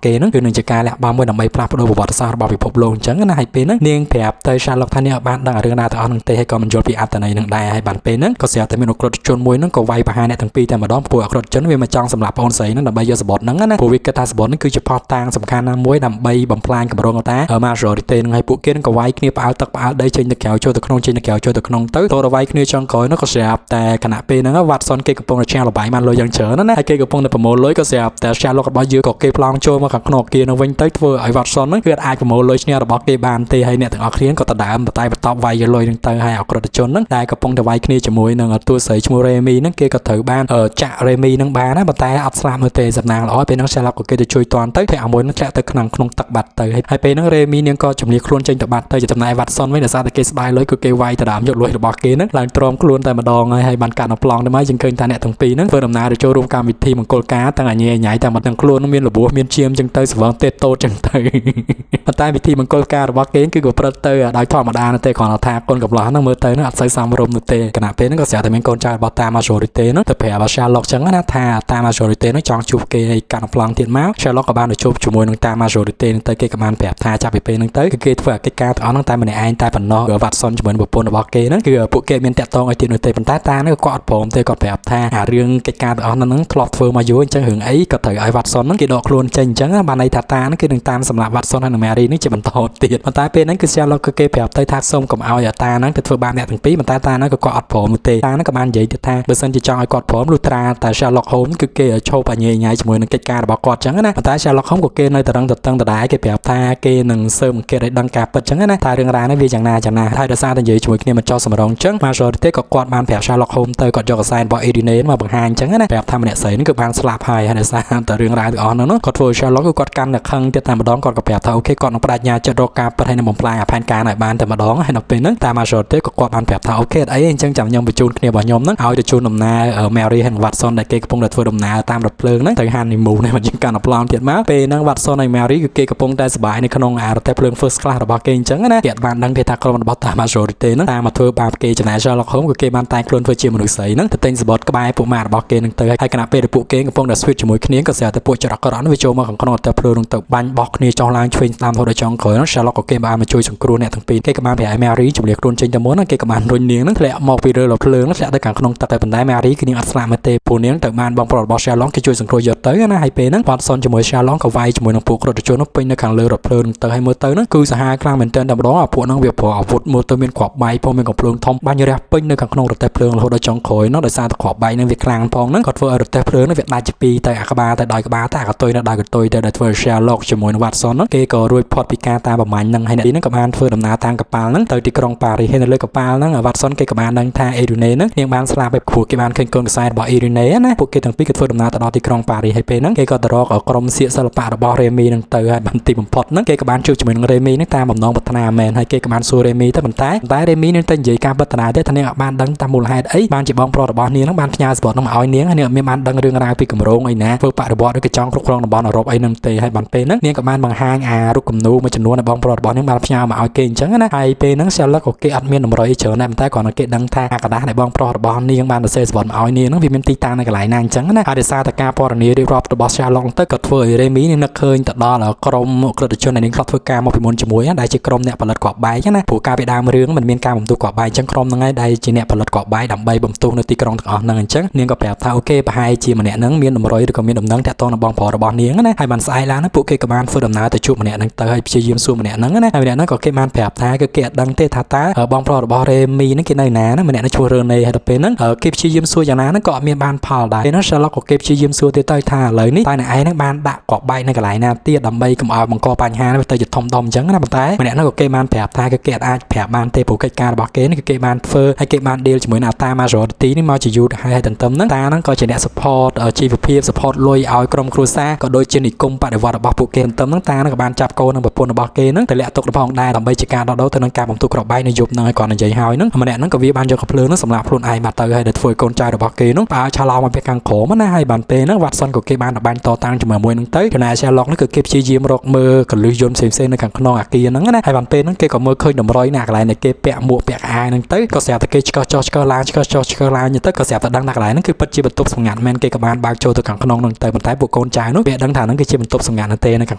គេហ្នឹងគឺនឹងជាការលាក់បាំងមួយដើម្បីផ្លាស់ប្ដូរប្រវត្តិសាស្ត្ររបស់ពិភពលោកអញ្ចឹងណាហើយពេលហ្នឹងនាងប្រាប់ទៅ Sherlock ថានាងបានដឹងរឿងរ៉ាវទាំងអស់ហ្នឹងទេហើយក៏មិនយល់ពីអត្ថន័យហ្នឹងដែរហើយបានពេលហ្នឹងក៏ស្រាប់តែមានអក្រិតជនមួយហ្នឹងក៏វាយប្រហារអ្នកទាំងពីរតែម្ដងពួកអក្រិតជនវាមកចង់សម្លាប់បងស្រីហ្នឹងដើម្បីយកសបុតហ្នឹងណាព្រោះវាគិតថាសបុតហ្នឹងគឺជាផុសតាងសំខាន់ណាមួយដើម្បីបំផ្លាញកម្រងតា majority ហ្នឹងហើយពួកគេហ្នឹងក៏វាយគ្នាផ្អើលទឹកផ្អើលដីចេញទៅក្រៅចូលទៅក្នុងចេញទៅក្រៅចូលទៅក្នុងទៅតរវាយគ្នាចុងក្រោយហ្នឹងក៏ស្រាប់តែគណៈពេលហ្នឹង Watson គេកំពុងតែឆាំងលបាយបានលុយយ៉ាងច្រើនណាហើយគេកំពុងតែប្រមូលលុយក៏ស្រាប់តែ Sherlock របស់យើងក៏គេប្លង់ចូលមកខាងក្នុងគេនឹងវិញទៅធ្វើឲ្យ Watson ហ្នឹងគឺអាចប្រមូលលុយឈ្នះរបស់គេបានទេហើយអ្នកទាំងអស់គ្នាក៏ដដើមបន្តវាយលុយហ្នឹងទៅហើយអក្រិតជនហ្នឹងដែលកំពុងតែវាយគ្នាជាមួយនឹងតួស្រីឈ្មោះ Remy ហ្នឹងគេក៏ត្រូវបានចាក់ Remy ហ្នឹងបានណាប៉ុន្តែអត់ស្លាប់នៅទេសំណាងល្អពេលហ្នឹង Sherlock ក៏គេទៅជួយតាន់ទៅតែអាមួយហ្នឹងធ្លាក់ទៅក្នុងទឹកបាត់ទៅហើយពេលហ្នឹង Remy នាងក៏ជំនះខ្លួនចេញទៅបាត់ទៅចំណែក Watson វិញដោយសារតែគេស្ដាយលុយគឺគេវាយទៅដើមយកលុយរបស់គេហ្នឹងឡើងទ្រាំខ្លួនតែម្ដងហើយបានកាត់នៅប្លង់ទៅមកយើងឃើញថាអ្នកទាំងពីរហ្នឹងធ្វើដំណើរទៅចូលរួមកម្មវិធីមង្គលការទាំងអញញ៉ៃតែមកទាំងខ្លួននឹងមានរបួសមានឈាមចឹងទៅសង្វឹងទេតូតចឹងទៅប៉ុន្តែពិធីមង្គលការរបស់គេគឺក៏ប្រព្រឹត្តទៅដោយធម្មតានោះទេគ្រាន់តែថាកូនកំឡោះហ្នឹងមើលទៅហ្នឹងអត់សូវសមរម្យនោះទេគណៈពេលហ្នឹងក៏ស្រាប់តែមានកូនចៅរបស់តា majority ហ្នឹងទៅប្រាប់ Sherlock ចឹងណាថាតា majority ហ្នឹងចង់ជួបគេឲ្យកាត់ប្លង់ទៀតមក Sherlock ក៏បានទៅជួបជាមួយនឹងតា majority ហ្នឹងទៅគេក៏បានប្រាប់ថាចាប់ពីពេលហ្នឹងទៅគឺគេធ្វើកិច្ចការទាំងអស់ហ្នឹងតែម្នាក់ឯងតែប៉ុណ្ណោះ Watson ជាមួយនឹងប្រពន្ធរបស់គេហ្នឹងគឺពួកគេមានតាក់ទងឲ្យទៀតនោះទេប៉ុន្តែតាហ្នឹងក៏គាត់អត់ព្រមទេគាត់ប្រាប់ថាអារឿងកិច្ចការទាំងអស់ហ្នឹងធ្លាប់ធ្វើមកយូរអញ្ចឹងរឿងអីក៏ត្រូវឲ្យ Watson ហ្នឹងគេដកខ្លួនចេញអញ្ចឹងបានន័យថាតាហ្នឹងគឺនឹងតាមសម្រាប់ Watson ហើយនឹង Mary នេះជាបន្តទៀតប៉ុន្តែពេលហ្នឹងគឺ Sherlock គឺគេប្រាប់ទៅថាសូមកុំឲ្យតាហ្នឹងទៅធ្វើបាបអ្នកទាំងពីរប៉ុន្តែតាហ្នឹងក៏គាត់អត់ព្រមនោះទេតាហ្នឹងក៏បាននិយាយទៅថាបើសិនជាចង់ឲ្យគាត់ព្រមលុះត្រាតែ Sherlock Holmes គឺគេឈប់ញ៉ៃជាមួយនឹងកិច្ចការរបស់គាត់អញ្ចឹងណាប៉ុន្តែ Sherlock Holmes ក៏គេនៅតែរឹងតឹងដដែលគេប្រាប់ថាគេនឹងស៊ើបអង្កេតឲ្យដឹងការពិតអញ្ចឹងណាថារឿងរ៉ាវនេះវាយ៉ាងណាហើយដោយសារតែនិយាយជាមួយគ្នាមិនចោលសម្រងអញ្ចឹង Majority ក៏គាត់បានប្រាប់ Sherlock Holmes ទៅគាត់យកកសែតរបស់ Irene មកបង្ហាញអញ្ចឹងណាប្រាប់ថាម្នាក់ស្រីនេះគឺបានស្លាប់ហើយដោយសារតែរឿងរ៉ាវទាំងអស់ហ្នឹងគាត់ធ្វើ Sherlock គឺគាត់កាន់តែខឹងទៀតតែម្ដងគាត់ក៏ប្រាប់ថាអូខេគាត់នឹងបដិញ្ញាចិត្តរកការពិតហើយនឹងបំផ្លាញផែនការឲ្យបានតែម្ដងហើយនៅពេលហ្នឹងតាម Majority ក៏គាត់បានប្រាប់ថាអូខេអីអញ្ចឹងចាំខ្ញុំបញ្ជូនគ្នារបស់ខ្ញុំហ្នឹងឲ្យទៅជូនដំណើរ Mary ហើយ Watson ដែលគេកំពុងតែធ្វើដំណើរតាមរថភ្លើងហ្នឹងទៅ honeymoon នេះមិនជាកាន់តែប្លង់ទៀតមកពេលហ្នឹង Watson ហើយ Mary គឺគេកំពុងតែសប្បាយនៅក្នុងរថភ្លើង first class របស់គេអញ្ចឹងណាគេបានដឹងទេថាក្រុមរបស់តាម Majority ហ្នឹងតាមមកធ្វើបាបគេចំណែក Sherlock Holmes គឺគេបានតែងខ្លួនធ្វើជាមនុស្សស្រីហ្នឹងទៅទិញសបុតក្បែរពួកម៉ារបស់គេហ្នឹងទៅហើយគណៈពេលដែលពួកគេកំពុងតែ switch ជាមួយគ្នាក៏ស្រាប់តែពួកចរក្រក់ហ្នឹងវាចូលមកក្នុងរថភ្លើងហ្នឹងទៅបាញ់បោះគ្នាចុះឡើងឆ្វេងស្ដាំរហូតដល់ចុងក្រោយហ្នឹង Sherlock ក៏គេបានមកជួយសង្គ្រោះអ្នកទាំងពីរគេក៏បានប្រាប់ឲ្យ Mary ជំនះខ្លួនចេញទៅមុនគេក៏បានរុញនាងហ្នឹងធ្លាក់មកពីលើរថភ្លើងធ្លាក់ទៅខាងក្នុងទឹកតែប៉ុន្តែ Mary គឺនាងអត់ស្លាប់មកទេព្រោះនាងទៅបានបងប្រុសរបស់ Sherlock គេជួយសង្គ្រោះយកទៅណាហើយពេលហ្នឹង Watson ជាមួយ Sherlock ក៏វាយជាមួយនឹងពួកក្រតជននោះពេញនៅខាងលើរថភ្លើងទៅហើយមើលទៅហ្នឹងគឺសាហាវខ្លាំងមែនទែនតែម្ដងអាពួកហ្នឹងវាប្រើអាវុធមើលទៅមានគ្រាប់បែកផងមានកំភ្លើងធំបាញ់រះពេញនៅខាងក្នុងរថភ្លើងរហូតដល់ចុងក្រោយហ្នឹងដោយសារតែគ្រាប់បែកហ្នឹងវាខ្លាំងផងហ្នឹងគាត់ធ្វើឲ្យរថភ្លើងហ្នឹងវាដាច់ជាពីរទៅអាក្បាលទៅដោយក្បាលទៅអាកតុយនៅដោយកតុយទៅដែលធ្វើ Sherlock ជាមួយនឹង Watson ហ្នឹងគេក៏រួចផុតពីការតាមប្រមាញ់ហ្នឹងហើយអ្នកនេះក៏បានធ្វើដំណើរតាមកប៉ាល់ហ្នឹងទៅទីក្រុងប៉ារីសហើយនៅលើកប៉ាល់ហ្នឹង Watson គេក៏បានដឹងថា Irene ហ្នឹងនាងបានស្លាប់ហើយព្រោះគេបានឃើញកូនខ្សែរបស់ Irene ណាពួកគេទាំងពីរគេធ្វើដំណើរទៅដល់ទីក្រុងប៉ារីសហើយពេលហ្នឹងគេក៏ទៅរកក្រុមសៀកសិល្បៈរបស់ Remy ហ្នឹងទៅហើយបានទីបំផុតហ្នឹងគេក៏បានជួបជាមួយនឹង Remy ហ្នឹងតាមបំណងប្រាថ្នាមែនហើយគេក៏បានសួរ Remy ទៅប៉ុន្តែ Remy នឹងទៅនិយាយការពិតតាទេថានាងអាចបានដឹងតាមមូលហេតុអីបានជាបងប្រុសរបស់នាងហ្នឹងបានផ្ញើសបុតហ្នឹងមកឲ្យនាងហើយនាងមានបានដឹងរឿងរ៉ាវពីគម្រោងអីណាធ្វើបរិបទឬក៏ចង់គ្រប់គ្រងតំបន់អឺរ៉ុបអីហ្នឹងទេហើយបានពេលហ្នឹងនាងក៏បានបង្ហាញអារូបគំនូរមួយចំនួនដែលបងប្រុសរបស់នាងបានផ្ញើមកឲ្យគេអញ្ចឹងណាហើយពេលហ្នឹង Sherlock ក៏គេអត់មានតម្រុយអីច្រើនដែរប៉ុន្តែគ្រាន់តែគេដឹងថាអាកដាស់ដែលបងប្រុសរបស់នាងបានសរសេរសបុតមកឲ្យនាងហ្នឹងវាមានទីតាំងនៅកន្លែងណាអញ្ចឹងណាហើយដោយសារតែការពណ៌នារៀបរាប់របស់ Sherlock ទៅក៏ធ្វើឲ្យ Remy នឹងនឹកឃើញទៅដល់ក្រុមក្រិតជនដែលនាងធ្លាប់ធ្វើការមកពីមុនជាមួយដែលជាក្រុមអ្នកផលិតគ្រាប់បែកណាព្រោះការពីដើមរឿងมันមានការបំទុះគ្រាប់បែកអញ្ចឹងក្រុមហ្នឹងឯងដែលជាអ្នកផលិតគ្រាប់បែកដើម្បីបំទុះនៅទីក្រុងទាំងអស់ហ្នឹងអញ្ចឹងនាងក៏ប្រាប់ថាអូខេប្រហែលជាម្នាក់ហ្នឹងមានតម្រុយឬក៏មានដំណឹងតាក់ទងនឹង បងប្អូនរបស់នាងណាហើយបានស្អែកឡើងពួកគេក៏បានធ្វើដំណើរទៅជួបម្នាក់ហ្នឹងទៅហើយព្យាយាមសួរម្នាក់ហ្នឹងណាហើយម្នាក់ហ្នឹងក៏គេបានប្រាប់ថាគឺគេអត់ដឹងទេថាតើបងប្រុសរបស់រ៉េមីហ្នឹងគេនៅណាណាម្នាក់ហ្នឹងឈ្មោះរ៉ឺណេហើយទៅពេលហ្នឹងគេព្យាយាមសួរយ៉ាងណាហ្នឹងក៏អត់មានបានផលដែរពេលហ្នឹង Sherlock ក៏គេព្យាយាមសួរទៀតទៅថាឥឡូវនេះតើអ្នកឯងហ្នឹងបានដាក់គ្រាប់បែកនៅកន្លែងណាទៀតដើម្បីកុំឲ្យបង្កបញ្ហាទៅជាធំដុំអញ្ចឹងណាប៉ុន្តែម្នាក់ហ្នឹងក៏គេបានប្រាប់ថាគឺគេអាចប្រាប់បានទេព្រោះកិច្ចការរបស់គេនេះគឺគេបានធ្វើហើយគេបាន deal ជាមួយនឹង Alta Majority នេះមកជាយូរទៅហើយទន្ទឹមហ្នឹងតាហ្នឹងក៏ជាអ្នក support ជីវភាព support លុយឲ្យក្រុមគ្រួសារក៏ដូចជានិគមបដិវត្តរបស់ពួកគេទន្ទឹមហ្នឹងតាហ្នឹងក៏បានចាប់កូននិងប្រពន្ធរបស់គេហ្នឹងទៅលាក់ទុកផងដែរដើម្បីជាការដោះដូរទៅនឹងការបំទុកគ្រាប់បែកនៅយប់ហ្នឹងហើយគាត់និយាយហើយហ្នឹងម្នាក់ហ្នឹងក៏វាបានយកកំភ្លើងហ្នឹងសម្រាប់ខ្លួនឯងបាត់ទៅហើយដែលធ្វើឲ្យកូនចៅរបស់គេហ្នឹងបើឲ្យឆោឡោមកពីខាងក្រោមណាហើយបានពេលហ្នឹង Watson ក៏គេបានបាញ់តតាំងជាមួយនឹងទៅចំណែក Sherlock ហ្នឹងគឺគេព្យាយាមរកមើលកលឹះយន្តផ្សេងៗនៅខាងក្នុងអាគារហ្នឹងណាហើយបានពេលហ្នឹងគេក៏មើលឃើញតម្រុយណាកន្លែងដែលគេពាក់មួកពាក់អាវហ្នឹងទៅក៏ស្រាប់តែគេឆ្កឹះចោះឆ្កឹះឡើងឆ្កឹះចោះឆ្កឹះឡើងទៅក៏ស្រាប់តែដឹងថាកន្លែងហ្នឹងគឺពិតជាបន្ទប់សម្ងាត់មែនគេក៏បានបើកចូលទៅខាងក្នុងហ្នឹងទៅប៉ុន្តែពួកកូនចៅនោះវាដឹងថាហ្នឹងគឺជាបន្ទប់សម្ងាត់ទេនៅខាង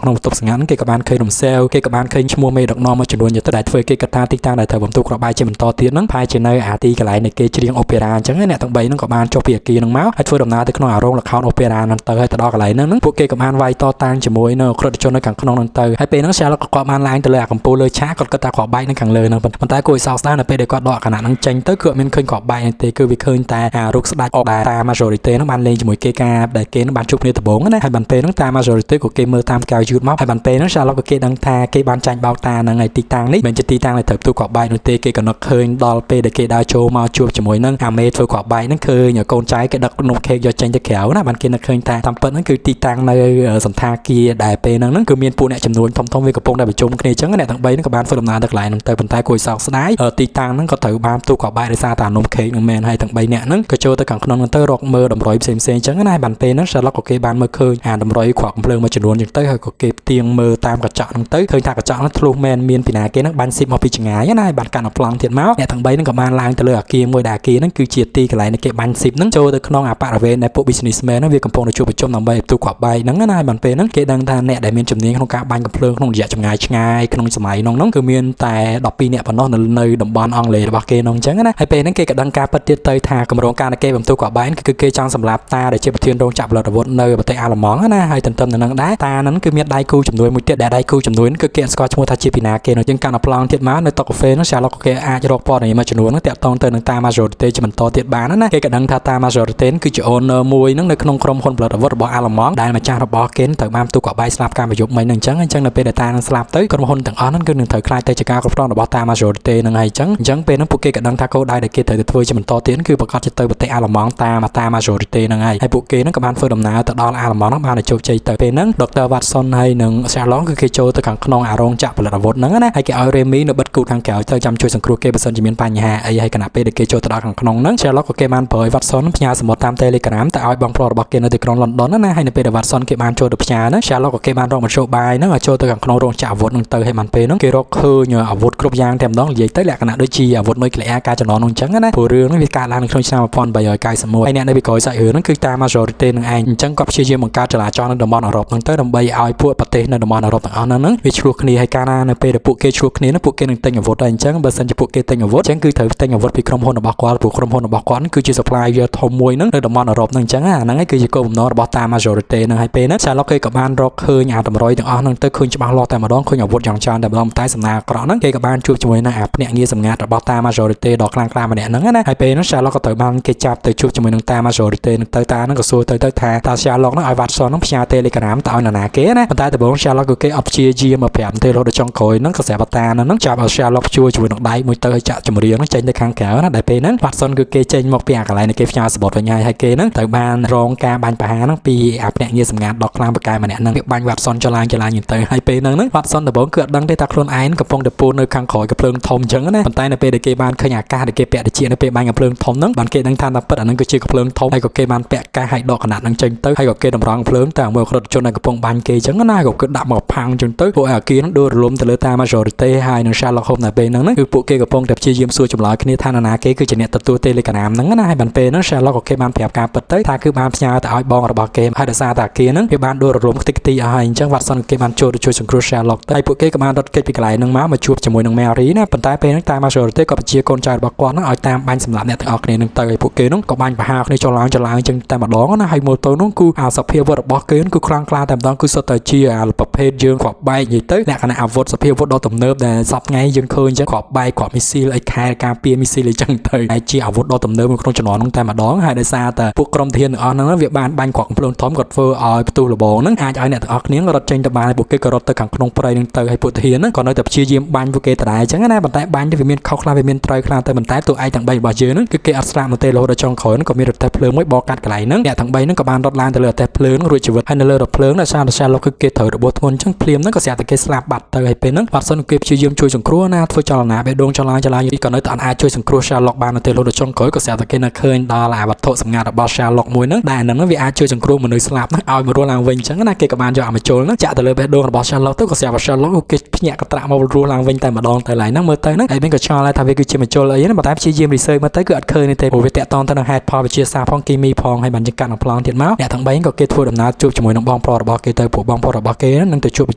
ក្នុងបន្ទប់សម្ងាត់ហ្នឹងគេក៏បានឃើញរំសេវគេក៏បានឃើញឈ្មោះមេដឹកនាំមួយចំនួនទៅដែលធ្វើគេគិតថាទីតាំងដែលត្រូវបំទុកគ្រាប់បែកជាបន្តទៀតហ្នឹងប្រហែលជានៅអាទីកន្លែងនៃគេច្រៀងអូប៉េរ៉ាអញ្ចឹងអ្នកទាំង3ហ្នឹងក៏បានចុះពីអាគារហ្នឹងមកហើយធ្វើដំណើរទៅក្នុងអារោងល្ខោនអូប៉េរ៉ាហ្នឹងទៅហើយទៅដល់កន្លែងហ្នឹងពួកគេក៏បានវាយតតាំងជាមួយនៅអក្រិតជននៅខាងក្នុងហ្នឹងទៅហើយពេលហ្នឹង Sherlock ក៏បានឡើងទៅលើអាកំពូលលើឆាកគាត់គិតថាគ្រាប់បែកនៅខាងលើហ្នឹងប៉ុន្តែគួរឲ្យសោកស្ដាយនៅពេលដែលគាត់ដកខណៈហ្នឹងចេញទៅគឺអត់មានឃើញគ្រាប់បែកទេគឺវាឃើញតែអារូបស្ដេចអកតា Majority ហ្នឹងបានលេងជាមួយគេការដែលគេនឹងបានជួបគ្នាដំបូងណាហើយបានពេលហ្នឹងតា Majority ក៏គេមើលតាមកៅយឺតមកហើយបានពេលហ្នឹង Sherlock ក៏គេដឹងថាគេបានចាញ់បោកតាហ្នឹងហើយទីតាំងនេះមិនជាទីតាំងដែលត្រូវទូគ្រាប់បែកនោះទេគេក៏នឹកឃើញដល់ពេលដែលគេដើរចូលមកជួបជាមួយនឹងអាមេធ្វើគ្រាប់បែកហ្នឹងឃើញកូនចៅគេដឹកនំខេកយកចេញទៅក្រៅណាបានគេនឹកឃើញថាតាមពិតហ្នឹងគឺទីតាំងនៅសន្តាគារដែលពេលហ្នឹងគឺមានពួកអ្នកចំនួនធំវាកំពុងតែប្រជុំគ្នាអញ្ចឹងអ្នកទាំង3ហ្នឹងក៏បានធ្វើដំណើរទៅកន្លែងហ្នឹងទៅប៉ុន្តែគួរឲ្យសោកស្ដាយទីតាំងហ្នឹងក៏ត្រូវបានទូគ្រាប់បែកដោយសារតែនំខេកហ្នឹងមែនហើយទាំង3អ្នកហ្នឹងក៏ចូលទៅខាងក្នុងហ្នឹងទៅរកមើលតម្រុយផ្សេងៗអញ្ចឹងណាបានពេលហ្នឹង Sherlock ក៏គេបានមើលឃើញអាតម្រុយគ្រាប់កំភ្លើងមួយចំនួនអញ្ចឹងទៅហើយក៏គេផ្ទៀងមើលតាមកញ្ចក់ហ្នឹងទៅឃើញថាកញ្ចក់ហ្នឹងធ្លុះមែនមានពីណាគេហ្នឹងបាញ់ស៊ីបមកពីចម្ងាយណាហើយបានកាន់ប្លង់ទៀតមកអ្នកទាំង3ហ្នឹងក៏បានឡើងទៅលើអាគារមួយដែលអាគារហ្នឹងគឺជាទីកន្លែងដែលគេបាញ់ស៊ីបហ្នឹងចូលទៅក្នុងអាបរិវេណដែលពួក businessman ហ្នឹងវាកំពុងតែជួបប្រជុំដើម្បីទូគ្រាប់បែកហ្នឹងណាហើយបានពេលហ្នឹងគេដឹងថាអ្នកដែលមានជំនាញក្នុងការបាញ់កំភ្លើងក្នុងរយៈចម្ងាយឆ្ងាយក្នុងសម័យហ្នឹងគឺមានតែ12អ្នកប៉ុណ្ណោះនៅតំបន់អង់គ្លេសរបស់គេហ្នឹងអញ្ចឹងណាហើយពេលហ្នឹងគេក៏ដឹងការពិតទៀតទៅថាគម្រោងការដែលគេបំទូគ្រាប់បែកគឺគេចង់សម្លាប់តាដែលជាប្រធានរោងចក្រផលិតអាវុធនៅប្រទេសអាល្លឺម៉ង់ណាហើយទន្ទឹមនឹងហ្នឹងដែរតាហ្នឹងគឺមានដៃគូជំនួយមួយទៀតដែលដៃគូជំនួយគឺគេស្គាល់ឈ្មោះថាជាពីណាគេនោះជាងកាន់ប្លង់ទៀតមកនៅតុកាហ្វេហ្នឹង Sherlock គេអាចរកព័ត៌មានមួយចំនួនហ្នឹងតាក់ទងទៅនឹងតា Majority ជាបន្តទៀតបានណាគេក៏ដឹងថាតា Majority គឺជា owner មួយហ្នឹងនៅក្នុងក្រុមហ៊ុនផលិតអាវុធរបស់អាល្លឺម៉ង់ដែលម្ចាស់របស់គេត្រូវបានទូគ្រាប់បែកស្លាប់កាលពីយប់មិញហ្នឹងអញ្ចឹងនៅពេលដែលតានឹងស្លាប់ទៅក្រុមហ៊ុនទាំងអស់ហ្នឹងគឺនឹងត្រូវខ្លាចទៅជាការគ្រប់គ្រងរបស់តា Majority ហ្នឹងហើយអញ្ចឹងពេលហ្នឹងពួកគេក៏ដឹងថាគោលដៅដែលគេត្រូវទៅធ្វើជាបន្តទៀតគឺប្រកាសជាទៅប្រទេសអាល្លឺម៉ង់តាមតា Majority ហ្នឹងហើយពួកគេហ្នឹងក៏បានធ្វើដំណើរទៅដល់អាល្លឺម៉ង់ហ្នឹងបានជោគជ័យទៅពេលហ្នឹង Dr. Watson ហើយនិង Sherlock គឺគេចូលទៅខាងក្នុងអារោងចក្រផលិតអាវុធហ្នឹងណាហើយគេឲ្យ Remy នៅបិទគូខាងក្រៅទៅចាំជួយសង្គ្រោះគេបើសិនជាមានបញ្ហាអីហើយគណៈពេលដែលគេចូលទៅដល់ខាងក្នុងហ្នឹង Sherlock ក៏គេបានប្រាប់ Watson ផ្ញើសំបុត្រតាម Telegram ទៅឲ្យបងប្រុសរបស់គេនៅទីក្រុង London ណាហើយនៅពេលដែល Watson គេបានចូលទៅផ្ញើហ្នឹង Sherlock ក៏គេបានរកមធ្យោបាយហ្នឹងឲ្យចូលទៅខាងក្នុងរោងចក្រអាវុធហ្នឹងទៅហើយបានពេលហ្នឹងគេរកឃើញអាវុធគ្រប់យ៉ាងតែម្ដងនិយាយទៅលក្ខណៈដូចជាអាវុធនុយក្លេអ៊ែរការចំណងហ្នឹងអញ្ចឹងណាព្រោះរឿងហ្នឹងវាកើតឡើងនៅក្នុងឆ្នាំ1891ហើយអ្នកនៅពីក្រោយសាច់រឿងហ្នឹងគឺតា Majority នឹងឯងអញ្ចឹងគាត់ព្យាយាមបង្កើតចលាចលនៅតំបន់អឺរ៉ុបហ្នឹងទៅដើម្បីឲ្យពួកប្រទេសនៅតំបន់អឺរ៉ុបទាំងអស់ហ្នឹងវាឆ្លោះគ្នាហើយកាលណានៅពេលដែលពួកគេឆ្លោះគ្នាហ្នឹងពួកគេនឹងទិញអាវុធហើយអញ្ចឹងបើសិនជាពួកគេទិញអាវុធអញ្ចឹងគឺត្រូវទិញអាវុធពីក្រុមហ៊ុនរបស់គាត់ព្រោះក្រុមហ៊ុនរបស់គាត់គឺជា supplier ធំមួយហ្នឹងនៅតំបន់អឺរ៉ុបហ្នឹងអញ្ចឹងអាហ្នឹងឯងគឺជាគោលបំណងរបស់តា Majority ហ្នឹងហើយពេលហ្នឹង Sherlock គេក៏បានរកឃើញអាតម្រុយទាំងអស់ហ្នឹងទៅឃើញច្បាស់លាស់តែម្ដងឃើញអាវុធយ៉ាងច្រើនតែម្ដងតែសំណាងអាក្រក់ហ្នឹងគេក៏បានជួបជាមួយនឹងអាភ្នាក់ងារសម្ងាត់របស់តា Majority ដ៏ខ្លាំងក្លាម្នាក់ហ្នឹងណាហើយពេលហ្នឹង Sherlock ក៏ត្រូវបានគេចាប់ទៅជួបជាមួយនឹងតា Majority ហ្នឹងទៅតាហ្នឹងក៏សួរទៅថាតា Sherlock ហ្នឹងឲ្យ Watson ហ្នឹងផ្ញើ Telegram ទៅឲ្យនរណាគេណាប៉ុន្តែដំបូង Sherlock គឺគេអត់ព្យាយាមមកប្រាប់ទេរហូតដល់ចុងក្រោយហ្នឹងក៏ស្រាប់តាហ្នឹងចាប់ឲ្យ Sherlock ជួយនឹងដៃមួយទៅឲ្យចាក់ចម្រៀងហ្នឹងចេញទៅខាងក្រៅណាដែលពេលហ្នឹង Watson គឺគេចេញមកពីអាកន្លែងដែលគេផ្ញើសបុតវិញហើយគេហ្នឹងត្រូវបានរងការបាញ់ប្រហារហ្នឹងពីអាភ្នាក់ងារសម្ងាត់ដ៏ខ្លាំងប្រកែម្នាក់ហ្នឹងវាបាញ់ Watson ចឡើងទៅហើយពេលហ្នឹង Watson ដំបូងគឺអត់ដឹងទេថាខ្លួនឯងកំពុងតែពូននៅខាងក្រោយកំភ្លើងធំអញ្ចឹងណាប៉ុន្តែនៅពេលដែលគេបានឃើញអាកាសដែលគេពាក់តិចនៅពេលបាញ់កំភ្លើងធំហ្នឹងបានគេដឹងថាពិតអាហ្នឹងគឺជាកំភ្លើងធំហើយក៏គេបានពាក់កាសឲ្យដកកណាត់ហ្នឹងចេញទៅហើយក៏គេតម្រង់កំភ្លើងតាមមើលក្រិតជនដែលកំពុងបាញ់គេអញ្ចឹងណាក៏គេដាក់មកផាំងអញ្ចឹងទៅពួកអាគារហ្នឹងដួលរលំទៅលើតា Majority ហើយនឹង Sherlock Holmes នៅពេលហ្នឹងគឺពួកគេកំពុងតែព្យាយាមសួរចម្លើយគ្នាថានរណាគេគឺជាអ្នកទទួល Telegram ហ្នឹងណាហើយបានពេលហ្នឹង Sherlock ក៏គេបានប្រាប់ការពិតទៅថាគឺបានផ្ញើទៅឲ្យបងរបស់គេហើយដោយសារតែអាគារហ្នឹងវាបានដួលរលំខ្ទេចខ្ទីអស់ហើយអញ្ចឹង Watson គេបានចូលទៅជួយសង្គ្រោះ Sherlock ទៅហើយពួកគេក៏បានរត់គេចពីកន្លែងហ្នឹងមកជួបជាមួយនឹង Mary ណាប៉ុន្តែពេលហ្នឹងតា Majority ក៏បញ្ជាកូនចៅរបស់គាត់ហ្នឹងឲ្យតាមបាញ់សម្លាប់អ្នកទាំងអស់គ្នាហ្នឹងទៅហើយពួកគេហ្នឹងក៏បាញ់ប្រហារគ្នាចុះឡើងអញ្ចឹងតែម្ដងណាហើយមើលទៅហ្នឹងគឺអាស ភាវុធរបស់គេគឺខ្លាំងក្លាតែម្ដងគឺសុទ្ធតែជាប្រភេទយើងគ្រាប់បែកនិយាយទៅលក្ខណៈអាវុធសភាវុធដ៏ទំនើបដែលសពថ្ងៃយើងឃើញចឹងគ្រាប់បែកគ្រាប់មីស៊ីលអីខែការពារមីស៊ីលអីចឹងទៅហើយជាអាវុធដ៏ទំនើបក្នុងចំណងហ្នឹងតែម្ដងហើយដោយសារតែពួកក្រុមធានទាំងអស់ហ្នឹងវាបានបាញ់គ្រាប់កំភ្លើងធំគាត់ធ្វើឲ្យផ្ទុះលបងហ្នឹងអាចឲ្យអ្នកទាំងអស់គ្នារត់ចេញទៅបានពួកគេក៏រត់ទៅខាងក្នុងព្រៃហ្នឹងទៅហើយពួកធានហ្នឹងក៏នៅតែព្យាយាមបាញ់ពួកគេដដែលអញ្ចឹងណាប៉ុន្តែបាញ់ទៅវាមានខុសខ្លះវាមានត្រូវខ្លះទៅប៉ុន្តែតួឯកទាំង3របស់យើងហ្នឹងគឺគេអត់ស្លាប់នៅទេរហូតដល់ចុងក្រោយហ្នឹងក៏មានរទេះភ្លើងមួយបកកាត់កន្លែងហ្នឹងអ្នកទាំង3ហ្នឹងក៏បានរត់ឡើងទៅលើរទេះភ្លើងរួចជីវិតហើយនៅលើរថភ្លើងដោយសារលោកគឺគេត្រូវរបួសធ្ងន់អញ្ចឹងភ្លាមហ្នឹងក៏ស្រាប់តែគេស្លាប់បាត់ទៅហើយពេលហ្នឹងបាត់សិនគេព្យាយាមជួយសង្គ្រោះណាធ្វើចលនាបេះដូងចលនាក៏នៅតែអត់អាចជួយសង្គ្រោះ Sherlock បាននៅទេរហូតដល់ចុងក្រោយក៏ស្រាប់តែគេនៅឃើញដល់អាវត្ថុសម្ងាត់របស់ Sherlock មួយហ្នឹងដែលហ្នឹងវាអាចជួយសង្គ្រោះមនុស្សស្លាប់ហ្នឹងឲ្យមករស់ឡើងវិញអញ្ចឹងណាគេក៏បានយកអាមជុលហ្នឹងចាក់ទៅលើបេះដូងរបស់ Sherlock ទៅក៏ស្រាប់តែ Sherlock គេភ្ញាក់កន្ត្រាក់មករស់ឡើងវិញតែម្ដងទៅឡើយហ្នឹងមើលទៅហ្នឹងហើយវិញក៏ឆ្ងល់ដែរថាវាគឺជាមជុលអីណាប៉ុន្តែព្យាយាម research មើលទៅគឺអត់ឃើញទេព្រោះវាតាក់ទងទៅនឹងហេតុផលវិទ្យាសាស្ត្រផងគីមីផងហើយបានចង្កាត់នឹងប្លង់ទៀតមកអ្នកទាំង3ក៏គេធ្វើដំណើរជួបជាមួយនឹងបងប្រុសរបស់គេទៅពួកបងប្រុសរបស់គេនឹងទៅជួបប្រ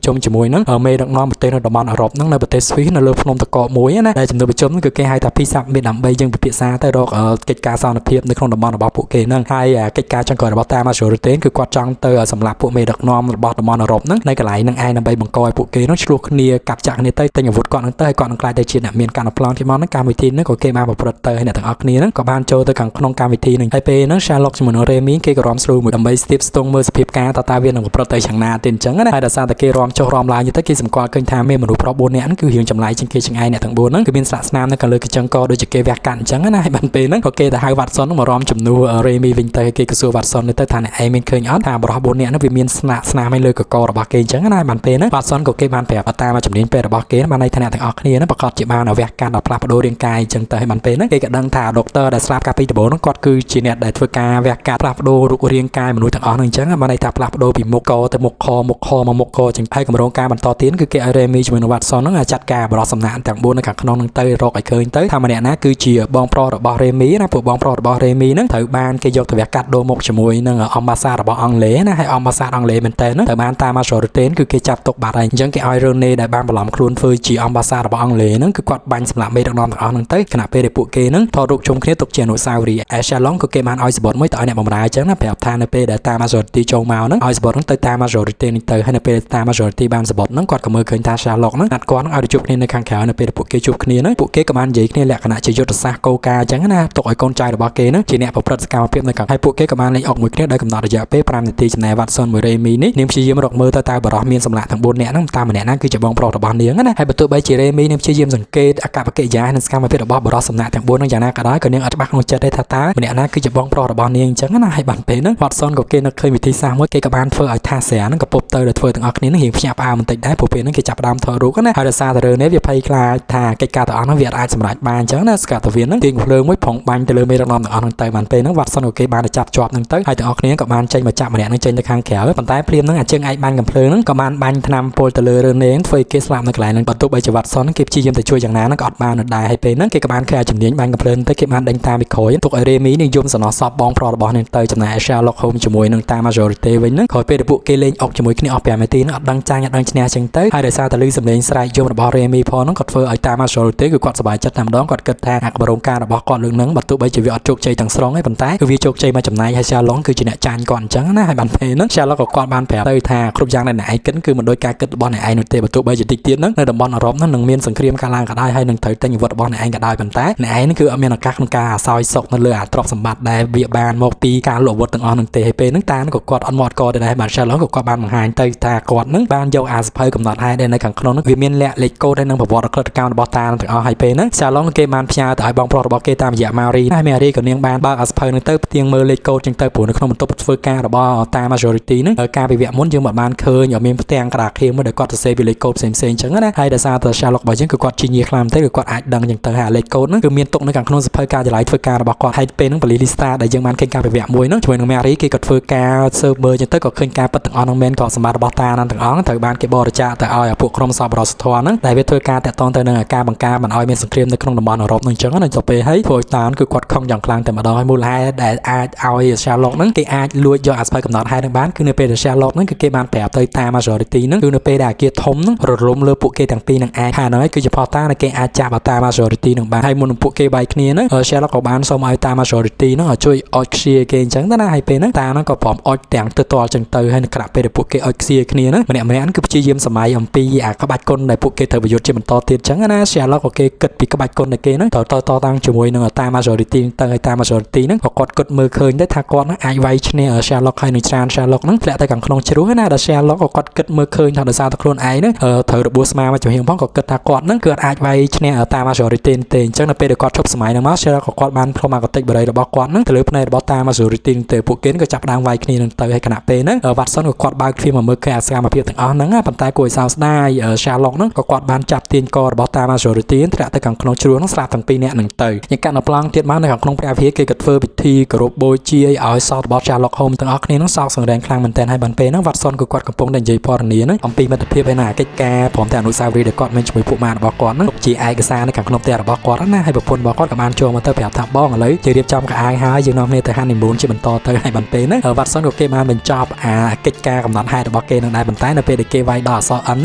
ជុំជាមួយនឹងមេដឹកនាំប្រទេសនៅតំបន់អឺរ៉ុបហ្នឹងនៅប្រទេសស្វីសនៅលើភ្នំតកកមួយណាដែលជំនួបប្រជុំគឺគេហៅថា PSAP មានដើម្បីយើងពិភាក្សាទៅរកកិច្ចការសន្តិភាពនៅក្នុងតំបន់របស់ពួកគេហ្នឹងហើយកិច្ចការចុងក្រោយរបស់តាម៉ាសូរ៉ូតេនគឺគាត់ចង់ទៅសម្រាប់ពួកមេដឹកនាំរបស់តំបន់អឺរ៉ុបហ្នឹងនៅកន្លែងហ្នឹងឯងដើម្បីបង្កឲ្យពួកគេហ្នឹងឆ្លោះគ្នាកាប់ចាក់គ្នាទៅទិញអាវុធគាត់ហ្នឹងទៅហើយគាត់នឹងក្លាយទៅជាអ្នកមានការប្លង់ទីមកហ្នឹងកម្មវិធីហ្នឹងក៏គេបានប្រព្រឹត្តទៅហើយអ្នកទាំងអស់គ្នាហ្នឹងក៏បានចូលទៅខាងក្នុងកម្មវិធីហ្នឹងហើយពេលហ្នឹង Sherlock ជាមួយនឹង Remy គេក៏រំស្រួលមួយដើម្បីស្ទាបស្ទង់មើលសភាពការតើវានឹងប្រព្រឹត្តទៅយ៉ាងណាទៀតអញ្ចឹងណាហើយដោយសារតែគេរំចុះរំឡើងទៅគេសម្គាល់ឃើញថាមានមនុស្សប្រុស4នាក់ហ្នឹងគឺរៀងចម្លែកជាងគេជាងឯងអ្នកទាំង4ហ្នឹងគឺមានស្លាកស្នាមនៅខាងលើកញ្ចឹងកដូចជាគេវះកាត់អញ្ចឹងណាហើយបានពេលហ្នឹងក៏គេទៅហៅ Watson មករំជំនួស Remy វិញទៅគេក៏សួរ Watson ទៅថាអ្នកឯងមានឃើញអត់ថាបរិះ4នាក់ហ្នឹងវាមានស្លាកស្នាមឲ្យលើកករបស់គេអញ្ចឹងណាបានពេលហ្នឹង Watson ក៏គេបានប្រាប់តាមជំនាញពេទ្យរបស់គេបានន័យថាអ្នកទាំងអស់គ្នាហ្នឹងប្រកាសជាបានវះកាត់ដល់ផ្លាស់ប្ដូររាងកាយអញ្ចឹងទៅហើយបានពេលហ្នឹងគេក៏ដឹងថាដុកទ័រដែលស្លាប់កាលពីដំបូងហ្នឹងគាត់គឺជាអ្នកដែលធ្វើការវះកាត់ផ្លាស់ប្ដូររូបរាងកាយមនុស្សទាំងអស់ហ្នឹងអញ្ចឹងបានន័យថាផ្លាស់ប្ដូរពីមុខកទៅមុខខមុខខមកមុខកអញ្ចឹងហើយកម្រងការបន្តទៀតគឺគេឲ្យ Remy ជាមួយនឹង Watson ហ្នឹងចាត់ការបរិះសំណាក់ទាំង4នៅខាងក្នុងហ្នឹងទៅរកឲ្យឃើញទៅថាម្នាក់ណាគឺជាបងប្រុសរបស់ Remy ណាពួកបងប្រុសរបស់ Remy ហ្នឹងត្រូវបានគេយកទៅវះកាត់ដូរមុខជាមួយនឹងអម្បាសាទរបស់អង់គ្លេសណាហើយអម្បាសាទអង់គ្លេសមែនតើហ្នឹងត្រូវបានតាម Majority គឺគេចាប់ទុកបាត់ហើយអញ្ចឹងគេឲ្យ Rene ដែលបានបន្លំខ្លួនធ្វើជាអម្បាសាទរបស់អង់គ្លេសហ្នឹងគឺគាត់បាញ់សម្លាប់មេដឹកនាំទាំងអស់ហ្នឹងទៅខណៈពេលដែលពួកគេហ្នឹងថតរូបជុំគ្នាទុកជាអនុស្សាវរីយ៍ Sherlock ក៏គេបានឲ្យសបុតមួយទៅឲ្យអ្នកបម្រើអញ្ចឹងណាប្រាប់ថានៅពេលដែលតាម Majority ចូលមកហ្នឹងឲ្យសបុតហ្នឹងទៅតាម Majority នេះទៅហើយនៅពេលតាម Majority បានសបុតហ្នឹងគាត់ក៏មើលឃើញថា Sherlock ហ្នឹងគាត់ហ្នឹងឲ្យទៅជួបគ្នានៅខាងក្រៅនៅពេលពួកគេជួបគ្នាហ្នឹងពួកគេក៏បាននិយាយគ្នាលក្ខណៈជាយុទ្ធសាស្ត្រកោការអញ្ចឹងណាទុកឲ្យកូនចៅរបស់គេហ្នឹងជាអ្នកប្រព្រឹត្តសកម្មភាពនៅខាងហើយពួកគេក៏បានលេងអុកមួយគ្នាដោយកំណត់រយៈពេល5នាទីចំណែក Watson មួយ Remy នេះនាងព្យាយាមរកមើលទៅតើបរិះមានសម្លាក់ទាំង4នាក់ហ្នឹងតាមម្នាក់ណាគឺជាបងប្រុសរបស់នាងណាហើយបើទោះបីជា Remy នាងព្យាយាមសង្កេតអកប្បកិរិយានិងសកម្មភាពរបស់បរិះសម្លាក់ទាំង4ហ្នឹងយ៉ាងណាក៏ដោយក៏នាងអត់ច្បាស់ក្នុងចិត្តទេថាតើម្នាក់ណាគឺជាបងប្រុសរបស់នាងអញ្ចឹងណាហើយបានពេលហ្នឹង Watson ក៏គេនឹកឃើញវិធីសាស្ត្រមួយគេក៏បានធ្វើឲ្យថាស្រាហ្នឹងក៏ពុបទៅដល់ធ្វើទាំងអស់គ្នានឹងរៀងភ្ញាក់ផ្អើលបន្តិចដែរព្រោះពេលហ្នឹងគេចាប់ផ្ដើមថតរូបណាហើយដោយសារតែរឿងនេះវាភ័យខ្លាចថាកិច្ចការទាំងអស់ហ្នឹងវាអាចសម្រេចបានអញ្ចឹងណាស្កាតវៀនហ្នឹងទាញភ្លើងមួយផងបាញ់ទៅលើមេដឹកនាំទាំងអស់ហ្នឹងទៅបានពេលហ្នឹង Watson ក៏គេបានទៅចាប់ជាប់ហ្នឹងទៅហើយទាំងអស់គ្នាក៏បានចេញមកចាប់ម្នាក់ហ្នឹងចេញទៅខាងក្រៅប៉ុន្តែព្រាមហ្នឹងអាជើងឯកបាញ់កំភ្លើងហ្នឹងក៏បានបាញ់ថ្នាំពុលទៅលើរឿងនេះធ្វើឲ្យគេស្លាប់នៅកន្លែងហ្នឹងបន្ទាប់បីជា Watson គេព្យាយាមទៅជួយយ៉ាងណាហ្នឹងក៏អត់បាននៅដែរហើយពេលហ្នឹងគេក៏បានឃើញជំនាញបាញ់កំភ្លើងទៅគេបានដេញតាមពីក្រោយទុកឲ្យ Remy នេះយំសំណោះសពបងប្រុសរបស់នាងទៅចំណែក Sherlock Holmes ជាមួយនឹងតាម Majority វិញហ្នឹងក្រោយពេលដែលពួកគេលេងអុកជាមួយគ្នាអស់5នាទីហ្នឹងអត់ដឹងចាញ់អត់ដឹងឈ្នះចឹងទៅហើយដោយសារតែឮសំឡេងស្រែកយំរបស់ Remy ផងហ្នឹងគាត់ធ្វើឲ្យតាម Majority គឺគាត់សប្បាយចិត្តតែម្ដងគាត់គិតថាអាកម្រងការរបស់គាត់លើកហ្នឹងបើទោះបីជាវាអត់ជោគជ័យទាំងស្រុងទេប៉ុន្តែគឺវាជោគជ័យមកចំណែកហើយ Sherlock គឺជាអ្នកចាញ់គាត់អញ្ចឹងណាហើយបានពេលហ្នឹង Sherlock ក៏គាត់បានប្រាប់ទៅថាគ្រប់យ៉ាងដែលអ្នកឯងគិតគឺមិនដូចការគិតរបស់អ្នកឯងនោះទេបើទោះបីជាតិចទៀតហ្នឹងនៅតំបន់អឺរ៉ុបហ្នឹងនឹងមានសង្គ្រាមកាលឡើងក៏ដោយហើយនឹងត្រូវទិញអាវុធរបស់អ្នកឯងក៏ដោយប៉ុន្តែអ្នកឯងហ្នឹងគឺអត់មានឱកាសក្នុងការអាស្រ័យសុខនៅលើអាទ្រព្យសម្បត្តិដែលវាបានមកពីការលក់អាវុធទាំងអស់ហ្នឹងទេហើយពេលហ្នឹងតាក៏គាត់អត់មកក៏ដែរបាទ Sherlock ក៏គាត់បានបង្ហាញទៅថាគាត់ហ្នឹងបានយកអាសភៅកំណត់ហេតុដែលនៅខាងក្នុងហ្នឹងវាមានលេខកូដហើយនឹងប្រវត្តិក្រិតកម្មរបស់តាទាំងអស់ហើយពេលហ្នឹង Sherlock គេបានផ្ញើទៅឲ្យបងប្រុសរបស់គេតាមរយៈ Mary ហើយ Mary ក៏នាងបានបើកអាសភៅហ្នឹងទៅផ្ទៀងមើលលេខកូដចឹងទៅព្រោះនៅក្នុងបន្ទប់ធ្វើការរបស់តា Majority ហ្នឹងការវិវៈមុនយើងមិនបានឃើញឲ្យមានផ្ទាំងក្តារខៀវមួយដែលគាត់សរសេរពីលេខកូដផ្សេងៗចឹងណាហើយដោយសារតែ Sherlock របស់យើងគឺគាត់ជាញៀខ្លាំងទេគឺគាត់អាចដឹងចឹងទៅហើយលេខកូដហ្នឹងគឺមានទុកនៅខាងក្នុងសភៅការចល័យធ្វើការរបស់គាត់ហើយពេលហ្នឹងប៉ូលីស Lista ដែលយើងបានឃើញការវិវៈមួយហ្នឹងជាមួយនឹង Mary គេក៏ធ្វើការស៊ើបមើលចឹងទៅក៏ឃើញការពិតទាំងអស់ហ្នឹងមែនក៏សម្បត្តិរបស់តាហ្នឹងទាំងអស់ត្រូវបានគេបរិច្ចាគទៅឲ្យពួកក្រុមសប្បុរសធម៌ហ្នឹងដែលវាធ្វើការតាក់ទងទៅនឹងការបង្ការមិនឲ្យមានសង្គ្រាមនៅក្នុងតំបន់អឺរ៉ុបហ្នឹងចឹងណាទៅពេលហើយធ្វើឲ្យតាគឺគាត់ខំយ៉ាងខ្លាំងតែម្ដងហើយមូលហេតុដែលអាចឲ្យ Sherlock ហ្នឹងគេអាចលួចយកអាសភៅកំណត់ហេតុហ្នឹងបានគឺនៅពេលដែល Sherlock ហ្នឹងគឺគេបានប្រាប់ទៅតាម Majority ហ្នឹងគឺនៅពេលដែលអាគារធំហ្នឹងរលំលើពួកគេទាំងពីរហ្នឹងអាចហើយហ្នឹងហើយគឺជាផុសតាដែលគេអាចចាប់តាម Majority ហ្នឹងបានហើយមុននឹងពួកគេបែកគ្នាហ្នឹង Sherlock ក៏បានសុំឲ្យតាម Majority ហ្នឹងឲ្យជួយអត់ខ្ជាយគេអញ្ចឹងទៅណាហើយពេលហ្នឹងតាហ្នឹងក៏ព្រម មអុចទាំងទៅតល់ចឹងទៅហើយនៅក្រាក់ពេលដែលពួកគេអុចខ្សៀគ្នាហ្នឹងម្នាក់ៗគឺព្យាយាមសម័យអំពីអាក្បាច់គុណដែលពួកគេត្រូវប្រយុទ្ធជាបន្តទៀតចឹងណា Sherlock ក៏គេគិតពីក្បាច់គុណដែលគេហ្នឹងតតាំងជាមួយនឹងតា majority ទៅហើយតា majority ហ្នឹងក៏គាត់គិតមើលឃើញដែរថាគាត់ហ្នឹងអាចវាយឈ្នះ Sherlock ហើយនឹងច្រាន Sherlock ហ្នឹងធ្លាក់ទៅខាងក្នុងជ្រោះណាដល់ Sherlock ក៏គាត់គិតមើលឃើញថាដោយសារតែខ្លួនឯងហ្នឹងត្រូវរបួសស្មាមកចំហៀងផងក៏គិតថាគាត់ហ្នឹងគឺអាចវាយឈ្នះតា majority ទេអញ្ចឹងនៅពេលដែលគាត់ឈប់សម័យហ្នឹងមក Sherlock ក៏គាត់បានផ្លុំអាកតិចបរិយរបស់គាត់ហ្នឹងទៅលើភ្នែករបស់តា majority ទៅពួកគេក៏ចាប់ផ្ដើមវាយគ្នានឹងទៅហើយគណៈពេលហ្នឹង Watson ក៏គាត់បើកទ្វារមកមើលឃើញអាសកម្មភាពទាំងអស់ហ្នឹងប៉ុន្តែគួរឲ្យសោកស្ដាយ Sherlock ហ្នឹងក៏គាត់បានចាប់ទាញករបស់តា majority ធ្លាក់ទៅខាងក្នុងជ្រោះហ្នឹងស្លាប់ទាំងពីរនាក់ហ្នឹងទៅយ៉ាងកាត់នៅប្លង់ទៀតមកនៅខាងក្នុងព្រះវិហារគេក៏ធ្វើពិធីគោរពបូជាឲ្យសោតរបស់ Sherlock Holmes ទាំងអស់គ្នាហ្នឹងសោកសង្រេងខ្លាំងមែនទែនហើយបានពេលហ្នឹង Watson ក៏គាត់កំពុងតែនិយាយពណ៌នាហ្នឹងអំពីមិត្តភាពហើយណាកិច្ចការព្រមទាំងអនុស្សាវរីយ៍ដែលគាត់មានជាមួយពួកម៉ាក់របស់គាត់ហ្នឹងជាឯកសារនៅខាងក្នុងផ្ទះរបស់គាត់ណាហើយប្រពន្ធរបស់គាត់ក៏បានចូលមកទៅប្រាប់ថាបងឥឡូវជិះរៀបចំកាអាយហើយយើងនាំគ្នាទៅ honeymoon ជាបន្តទៅហើយបានពេលហ្នឹង Watson ក៏គេបានបញ្ចប់អាកិច្ចការកំណត់ហេតុរបស់គេនឹងដែរប៉ុន្តែនៅពេលដែលគេវាយដល់អក្សរ N ហ្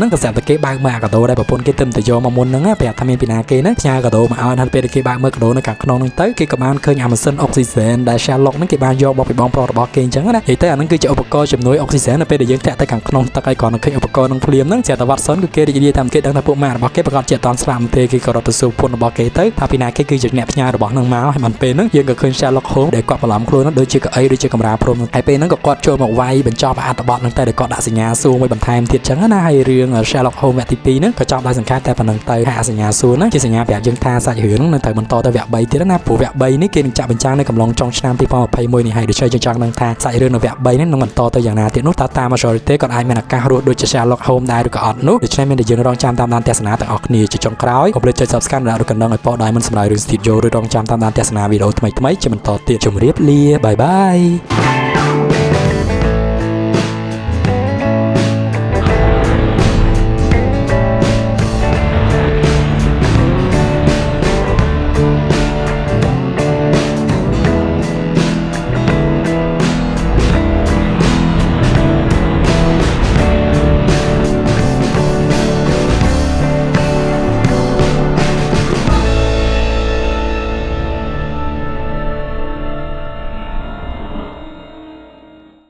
នឹងក៏ស្រាប់តែគេបើកមើលអាកាដូដែលប្រពន្ធគេទឹមទៅយកមកមុនហ្នឹងប្រាប់ថាមានពីណាគេណាផ្ញើកាដូមកឲ្យហើយពេលដែលគេបើកមើលកាដូនៅខាងក្នុងហ្នឹងទៅគេក៏បានឃើញអាម៉ាស៊ីនអុកស៊ីហ្សែនដែល Sherlock ហ្នឹងគេបានយកមកពីបងប្រុសរបស់គេអញ្ចឹងណានិយាយទៅអាហ្នឹងគឺជាឧបករណ៍ជំនួយអុកស៊ីហ្សែននៅពេលដែលយើងធាក់ទៅខាងក្នុងទឹកហើយក៏នឹងឃើញឧបករណ៍នឹងភ្លាមហ្នឹងស្រាប់តែ Watson គឺគេរីករាយតាមគេដឹងថាពួកម៉ាក់របស់គេប្រកាសជាអត់តន់ស្លាប់ទេគេក៏រត់ទៅសួរប្រពន្ធរបស់គេទៅថាពីណាគេគឺជាអ្នកផ្ញើរបស់ហ្នឹងមកហើយបានពេលហ្នឹងយើងក៏ឃើញ Sherlock Holmes ដែលគាត់បន្លំខ្លួនហ្នឹងដូចជាកៅអីដូចជាកាមេរ៉ាព្រំហើយពេលហ្នឹងក៏គាត់ចូលមកវាយបញ្ចប់អត្ថបទហ្នឹងទៅដែលគាត់ដាក់សញ្ញាសួរមួយបន្ថែមទៀតអញ្ចឹងណាហើយរឿង Sherlock Holmes វគ្គទី2ហ្នឹងក៏ចប់ដោយសង្ខេបតែប៉ុណ្្នឹងទៅហើយអាសញ្ញាសួរហ្នឹងជាសញ្ញាប្រាប់យើងថាសាច់រឿងហ្នឹងនៅត្រូវបន្តទៅវគ្គ3ទៀតណាព្រោះវគ្គ3នេះគេនឹងចាក់បញ្ចាំងនៅកំឡុងចុងឆ្នាំ2021នេះហើយដូច្នេះយើងចង់ដឹងថាសាច់រឿងនៅវគ្គ3នេះនឹងបន្តទៅយ៉ាងណាទៀតនោះតើតាម majority គាត់អាចមានឱកាសរស់ដូចជា Sherlock Holmes ដែរឬក៏អត់នោះដូច្នេះមានតែយើងរងចាំតាមដានទស្សនាទាំងអស់គ្នាជាចុងក្រោយកុំភ្លេចចុច Subscribe និងដាក់រូបកណ្ដឹងឲ្យប៉ដោយមិនសម្រាប់រឿង Studio ឬរងចាំតាមដានទស្សនាវីដេអូថ្មីៗជាបន្តទៀតជម្រាបលាបាយបាយ